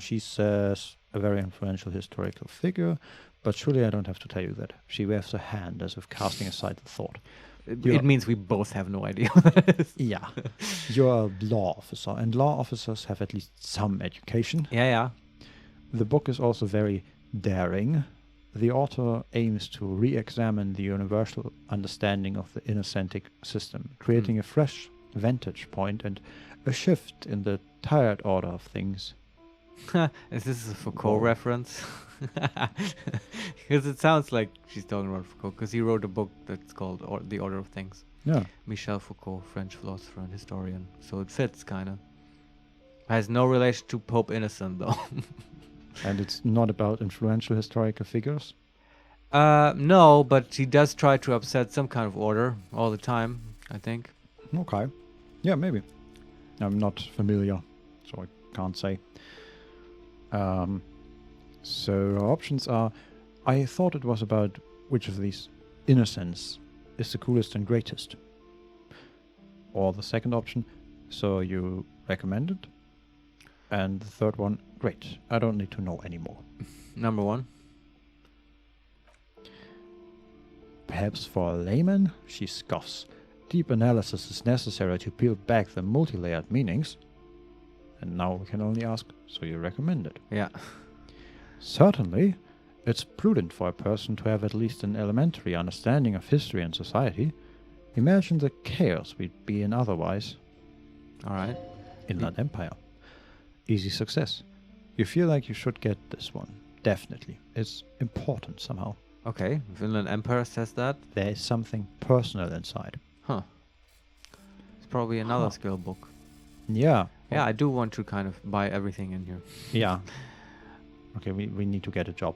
She says a very influential historical figure, but surely I don't have to tell you that. She waves her hand as if casting aside the thought. It means we both have no idea what that is. Yeah. You're a law officer, and law officers have at least some education. Yeah. The book is also very daring. The author aims to re-examine the universal understanding of the innocentic system, creating a fresh vantage point and a shift in the tired order of things. Is this a Foucault reference? Because it sounds like she's talking about Foucault, because he wrote a book that's called The Order of Things. Yeah. Michel Foucault, French philosopher and historian. So it fits, kind of. Has no relation to Pope Innocent, though. And it's not about influential historical figures? No, but he does try to upset some kind of order all the time, I think. Okay. Yeah, maybe. I'm not familiar, so I can't say. So our options are, I thought it was about which of these innocence is the coolest and greatest. Or the second option, so you recommend it. And the third one, great, I don't need to know anymore. Number one. Perhaps for a layman, she scoffs. Deep analysis is necessary to peel back the multi-layered meanings. And now we can only ask, so you recommend it? Yeah. Certainly, it's prudent for a person to have at least an elementary understanding of history and society. Imagine the chaos we'd be in otherwise. All right. Inland Empire. Easy success. You feel like you should get this one. Definitely. It's important somehow. Okay. Finland Empire says that. There is something personal inside. Huh. It's probably another skill book. Yeah. Yeah, I do want to kind of buy everything in here. Yeah. Okay, we need to get a job.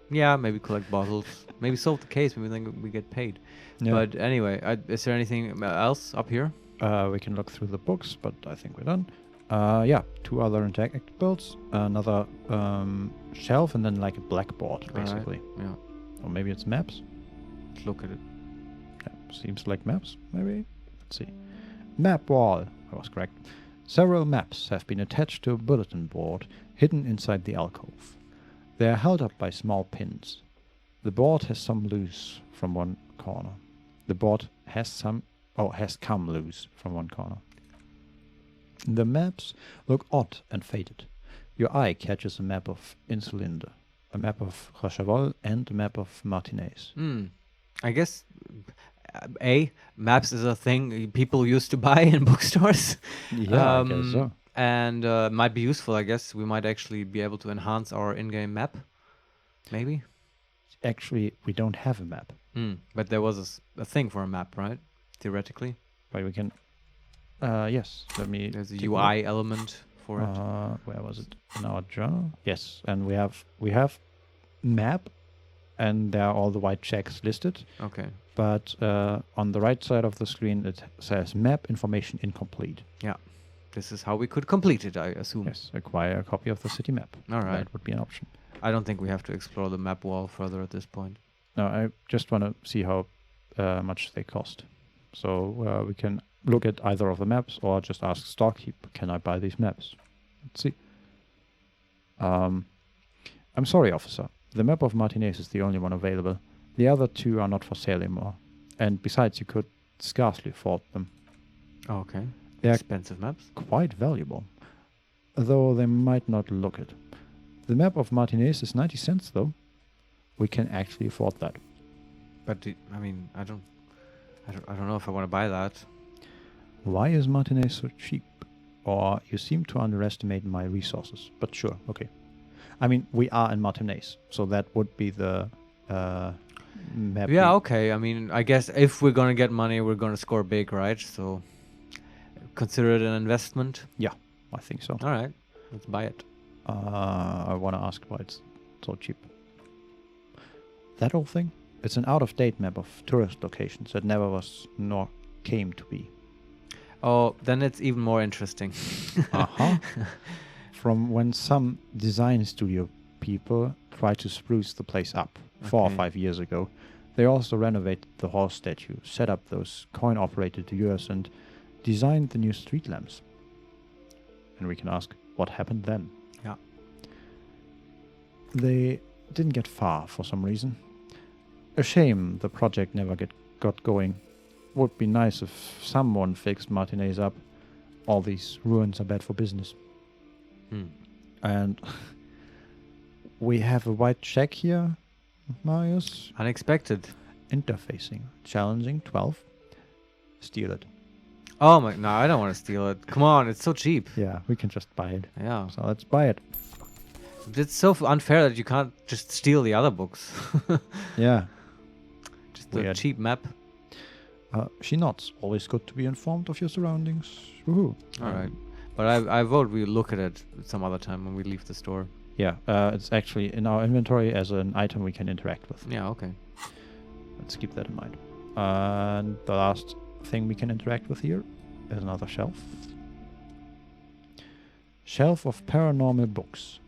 Yeah, maybe collect bottles. Maybe solve the case. Maybe then we get paid. Yeah. But anyway, is there anything else up here? We can look through the books, but I think we're done. Yeah, 2 other injectables, another shelf, and then like a blackboard, basically. All right. Yeah. Or maybe it's maps. Let's look at it. Yeah, seems like maps, maybe. Let's see. Map wall. I was correct. Several maps have been attached to a bulletin board hidden inside the alcove. They are held up by small pins. The board has some loose from one corner. The board has come loose from one corner. The maps look odd and faded. Your eye catches a map of Insulinde, a map of Rochevol, and a map of Martinez. I guess maps is a thing people used to buy in bookstores. Yeah, I guess so. And might be useful, I guess. We might actually be able to enhance our in-game map. Maybe. Actually, we don't have a map. But there was a thing for a map, right? Theoretically. But we can... yes, let me... There's a take UI look. element for it. Where was it? In our journal? Yes, and we have map, and there are all the white checks listed. Okay. But on the right side of the screen, it says map information incomplete. Yeah. This is how we could complete it, I assume. Yes, acquire a copy of the city map. All right. That would be an option. I don't think we have to explore the map wall further at this point. No, I just want to see how much they cost. So we can look at either of the maps or just ask Storekeep, can I buy these maps? Let's see. I'm sorry, officer. The map of Martinez is the only one available. The other 2 are not for sale anymore. And besides, you could scarcely afford them. Okay. They are Expensive maps. quite valuable, though they might not look it. The map of Martinez is 90 cents, though. We can actually afford that. But I mean, I don't know if I want to buy that. Why is Martinez so cheap? Or you seem to underestimate my resources. But sure, okay. I mean, we are in Martinez, so that would be the map. Yeah, okay. I mean, I guess if we're gonna get money, we're gonna score big, right? So consider it an investment. Yeah, I think so. All right, let's buy it. I want to ask why it's so cheap. That whole thing? It's an out-of-date map of tourist locations that never was nor came to be. Oh, then it's even more interesting. Uh-huh. From when some design studio people tried to spruce the place up 4 or Okay. 5 years ago. They also renovated the horse statue, set up those coin-operated viewers, and designed the new street lamps. And we can ask, what happened then? Yeah. They didn't get far for some reason. A shame the project never got going. Would be nice if someone fixed Martinez up. All these ruins are bad for business. And we have a white check here, Marius. Unexpected. Interfacing. Challenging 12. Steal it. Oh my! No, I don't want to steal it. Come on, it's so cheap. Yeah, we can just buy it. Yeah, So let's buy it. it's so unfair that you can't just steal the other books. Yeah. Just the Weird. cheap map. She nods. Always good to be informed of your surroundings. Woohoo. All right, but I vote we look at it some other time when we leave the store. Yeah, it's actually in our inventory as an item we can interact with. Yeah, okay. Let's keep that in mind. And the last thing we can interact with here is another shelf. Shelf of paranormal books.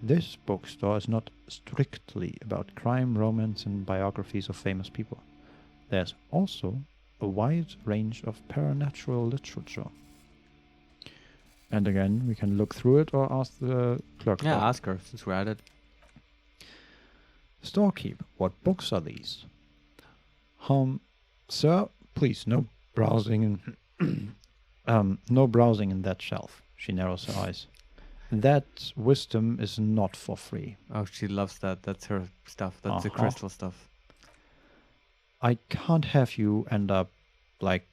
This bookstore is not strictly about crime, romance, and biographies of famous people. There's also a wide range of paranormal literature. And again, we can look through it or ask the clerk. Yeah, for it. ask her since we're at it. Storekeep, what books are these? Sir, please, no browsing in no browsing in that shelf. She narrows her eyes. That wisdom is not for free. Oh, she loves that. That's her stuff. That's the Uh-huh. crystal stuff. I can't have you end up like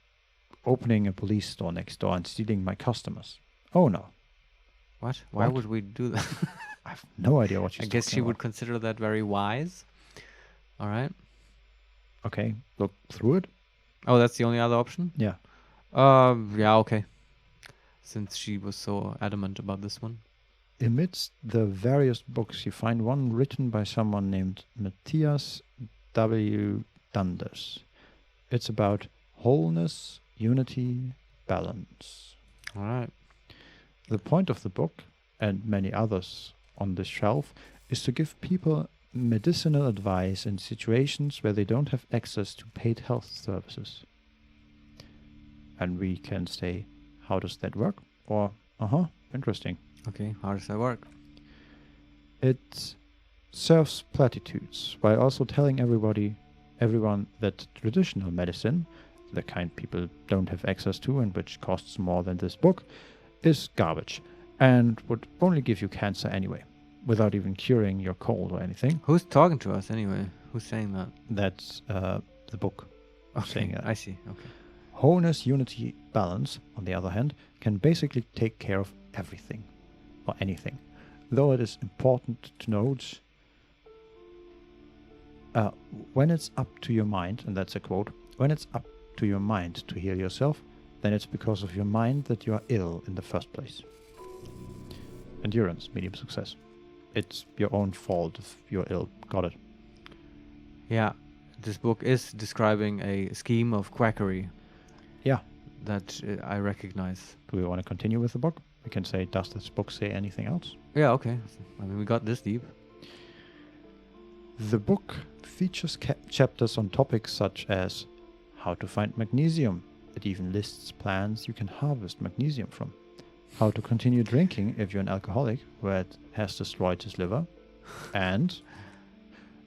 opening a police store next door and stealing my customers. Oh no. What? Why What? would we do that? I have no idea what she's I guess talking she would about. consider that very wise. All right. Okay, look through it. Oh, that's the only other option? Yeah. Yeah, okay. Since she was so adamant about this one. Amidst the various books, you find one written by someone named Matthias W. Dundas. It's about wholeness, unity, balance. All right. The point of the book, and many others on this shelf, is to give people medicinal advice in situations where they don't have access to paid health services. And we can say, how does that work? Or, interesting. Okay, how does that work? It serves platitudes while also telling everyone that traditional medicine, the kind people don't have access to and which costs more than this book, is garbage and would only give you cancer anyway, without even curing your cold or anything. Who's talking to us anyway? Who's saying that? That's the book saying that. I see. Okay. Wholeness, unity, balance, on the other hand, can basically take care of everything or anything. Though it is important to note, when it's up to your mind, and that's a quote, when it's up to your mind to heal yourself, then it's because of your mind that you are ill in the first place. Endurance, medium success. It's your own fault if you're ill. Got it. Yeah, this book is describing a scheme of quackery. Yeah. That I recognize. Do we want to continue with the book? We can say, does this book say anything else? Yeah, okay. I mean, we got this deep. The book features chapters on topics such as how to find magnesium. It even lists plants you can harvest magnesium from. How to continue drinking if you're an alcoholic, where it has destroyed his liver. And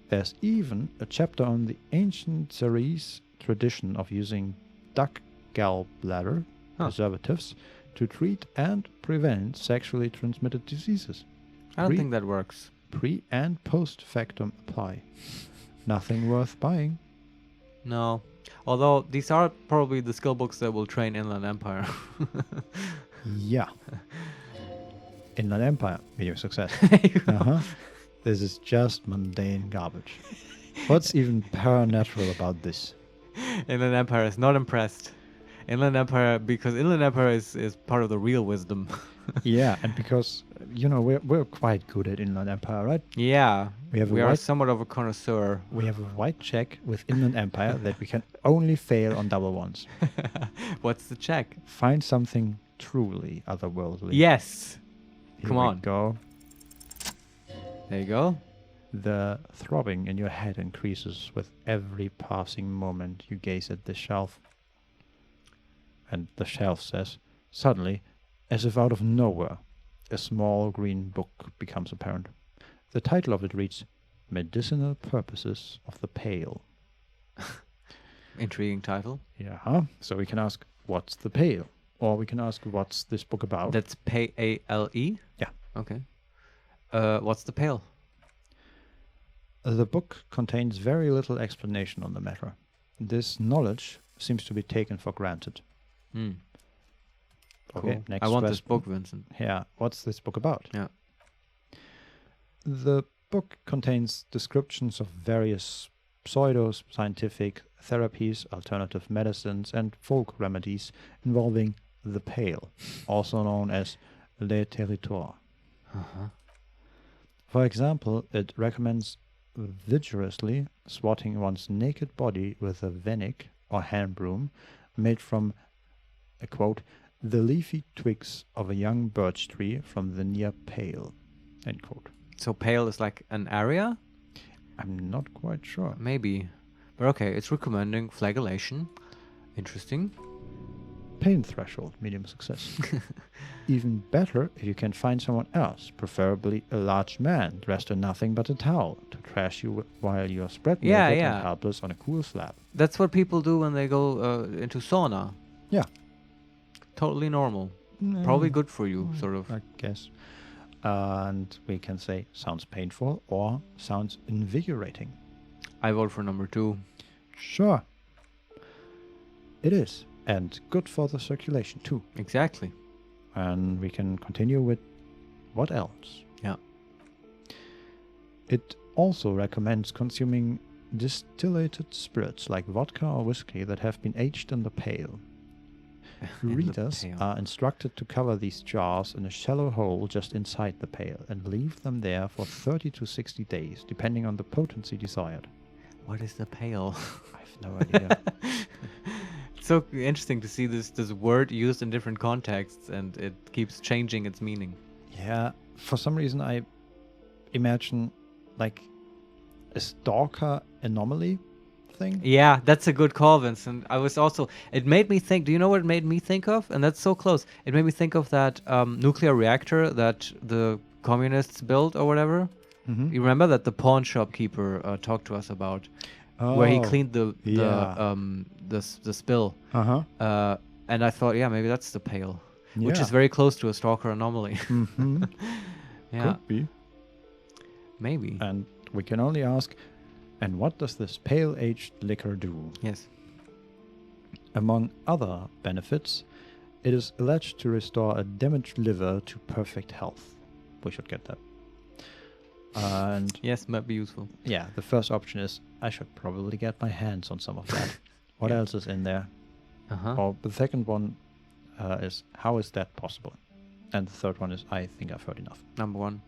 there's even a chapter on the ancient Ceres tradition of using duck gallbladder preservatives to treat and prevent sexually transmitted diseases. I don't think that works. Pre and post factum apply. Nothing worth buying. No. Although these are probably the skill books that will train Inland Empire. Yeah. Inland Empire, medium success. This is just mundane garbage. What's even paranatural about this? Inland Empire is not impressed. Inland Empire, because Inland Empire is part of the real wisdom. Yeah, and because, we're quite good at Inland Empire, right? Yeah. We are somewhat of a connoisseur. We have a white check with Inland Empire that we can only fail on double ones. What's the check? Find something truly otherworldly. Yes. Here Come we on. Go. There you go. The throbbing in your head increases with every passing moment you gaze at the shelf. And the shelf says, suddenly, as if out of nowhere, a small green book becomes apparent. The title of it reads, Medicinal Purposes of the Pale. Intriguing title. Yeah, so we can ask, what's the Pale? Or we can ask, what's this book about? That's P-A-L-E? Yeah. Okay. What's the pale? The book contains very little explanation on the matter. This knowledge seems to be taken for granted. Hmm. Okay, Cool. next I want this question. book, Vincent. Yeah, what's this book about? Yeah. The book contains descriptions of various pseudo-scientific therapies, alternative medicines, and folk remedies involving the pale, also known as le territoire. Uh-huh. For example, it recommends vigorously swatting one's naked body with a venik or hand broom made from, a quote, the leafy twigs of a young birch tree from the near pale, end quote. So pale is like an area? I'm not quite sure. Maybe. But okay, it's recommending flagellation. Interesting. Pain threshold, medium success. Even better if you can find someone else, preferably a large man dressed in nothing but a towel, to trash you while you're spread Yeah, naked yeah. and helpless on a cool slab. That's what people do when they go into sauna. Yeah. Totally normal. Probably good for you, sort of. I guess. And we can say sounds painful or sounds invigorating. I vote for number 2. Sure. It is. And good for the circulation too. Exactly. And we can continue with what else? Yeah. It also recommends consuming distillated spirits like vodka or whiskey that have been aged in the pale. In the Readers pale. are instructed to cover these jars in a shallow hole just inside the pail and leave them there for 30 to 60 days, depending on the potency desired. What is the pale? I have no idea. It's so interesting to see this word used in different contexts, and it keeps changing its meaning. Yeah, for some reason I imagine like a stalker anomaly thing. Yeah, that's a good call, Vincent. It made me think, do you know what it made me think of? And that's so close. It made me think of that nuclear reactor that the communists built or whatever. Mm-hmm. You remember that the pawn shop keeper talked to us about, where he cleaned the spill. Uh-huh. And I thought, yeah, maybe that's the pail, which Yeah. is very close to a stalker anomaly. Mm-hmm. Yeah, Could be. maybe. And we can only ask, and what does this pale-aged liquor do? Yes. Among other benefits, it is alleged to restore a damaged liver to perfect health. We should get that. And Yes, might be useful. yeah, the first option is, I should probably get my hands on some of that. What else is in there? Uh-huh. Or the second one is, how is that possible? And the third one is, I think I've heard enough. Number 1.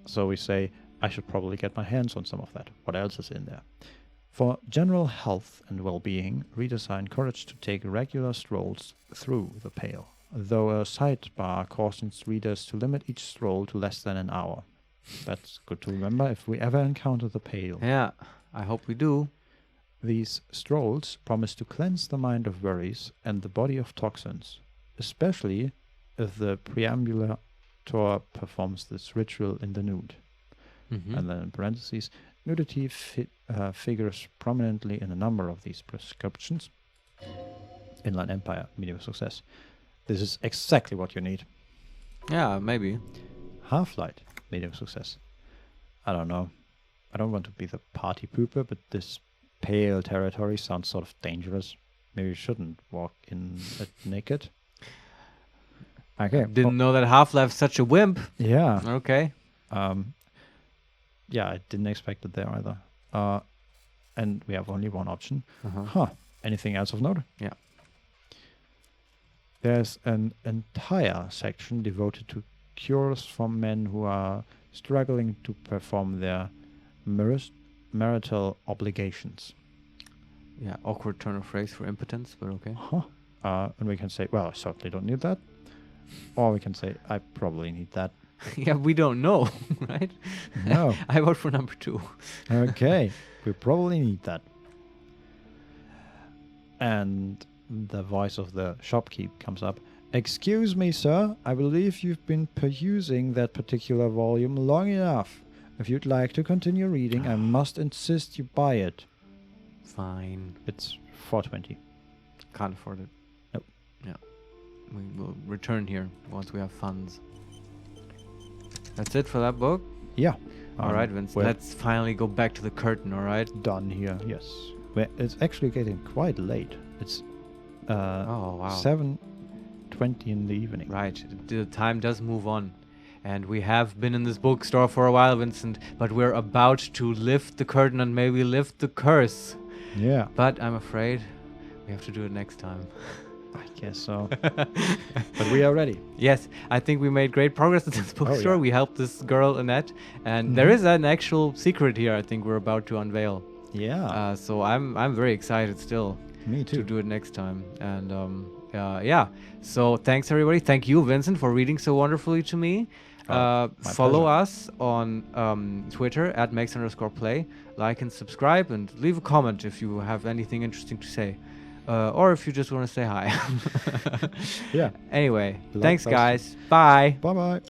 So we say, I should probably get my hands on some of that. What else is in there? For general health and well-being, readers are encouraged to take regular strolls through the pale, though a sidebar cautions readers to limit each stroll to less than an hour. That's good to remember if we ever encounter the pale. Yeah, I hope we do. These strolls promise to cleanse the mind of worries and the body of toxins, especially if the preambulator performs this ritual in the nude. Mm-hmm. And then in parentheses, nudity figures prominently in a number of these prescriptions. Inland Empire, medium success. This is exactly what you need. Yeah, maybe. Half-Light, medium success. I don't know. I don't want to be the party pooper, but this pale territory sounds sort of dangerous. Maybe you shouldn't walk in it naked. Okay. Didn't know that Half-Life's such a wimp. Yeah. Okay. Yeah, I didn't expect it there either. And we have only one option. Uh-huh. Huh. Anything else of note? Yeah. There's an entire section devoted to cures from men who are struggling to perform their marital obligations. Yeah, awkward turn of phrase for impotence, but okay. Huh. And we can say, well, I certainly don't need that. Or we can say, I probably need that. Yeah, we don't know, right? No. I vote for number 2. Okay. We probably need that. And the voice of the shopkeep comes up. Excuse me, sir. I believe you've been perusing that particular volume long enough. If you'd like to continue reading, I must insist you buy it. Fine. It's $4.20. Can't afford it. Nope. Yeah. We will return here once we have funds. That's it for that book? Yeah. All right, Vince. We're Let's finally go back to the curtain, all right? done here. Yes. It's actually getting quite late. It's Oh, wow. 7:20 in the evening. Right. The time does move on. And we have been in this bookstore for a while, Vincent, but we're about to lift the curtain and maybe lift the curse. Yeah, But I'm afraid we have to do it next time. I guess so. But we are ready. Yes, I think we made great progress in this bookstore. yeah. We helped this girl, Annette, and there is an actual secret here I think we're about to unveil. Yeah, So I'm very excited still me to too. do it next time. And yeah, so thanks everybody. Thank you, Vincent, for reading so wonderfully to me. My Follow pleasure. us on Twitter at @makes_play. Like and subscribe and leave a comment if you have anything interesting to say. Or if you just want to say hi. Yeah. Anyway, Like thanks us. guys. Bye. Bye bye.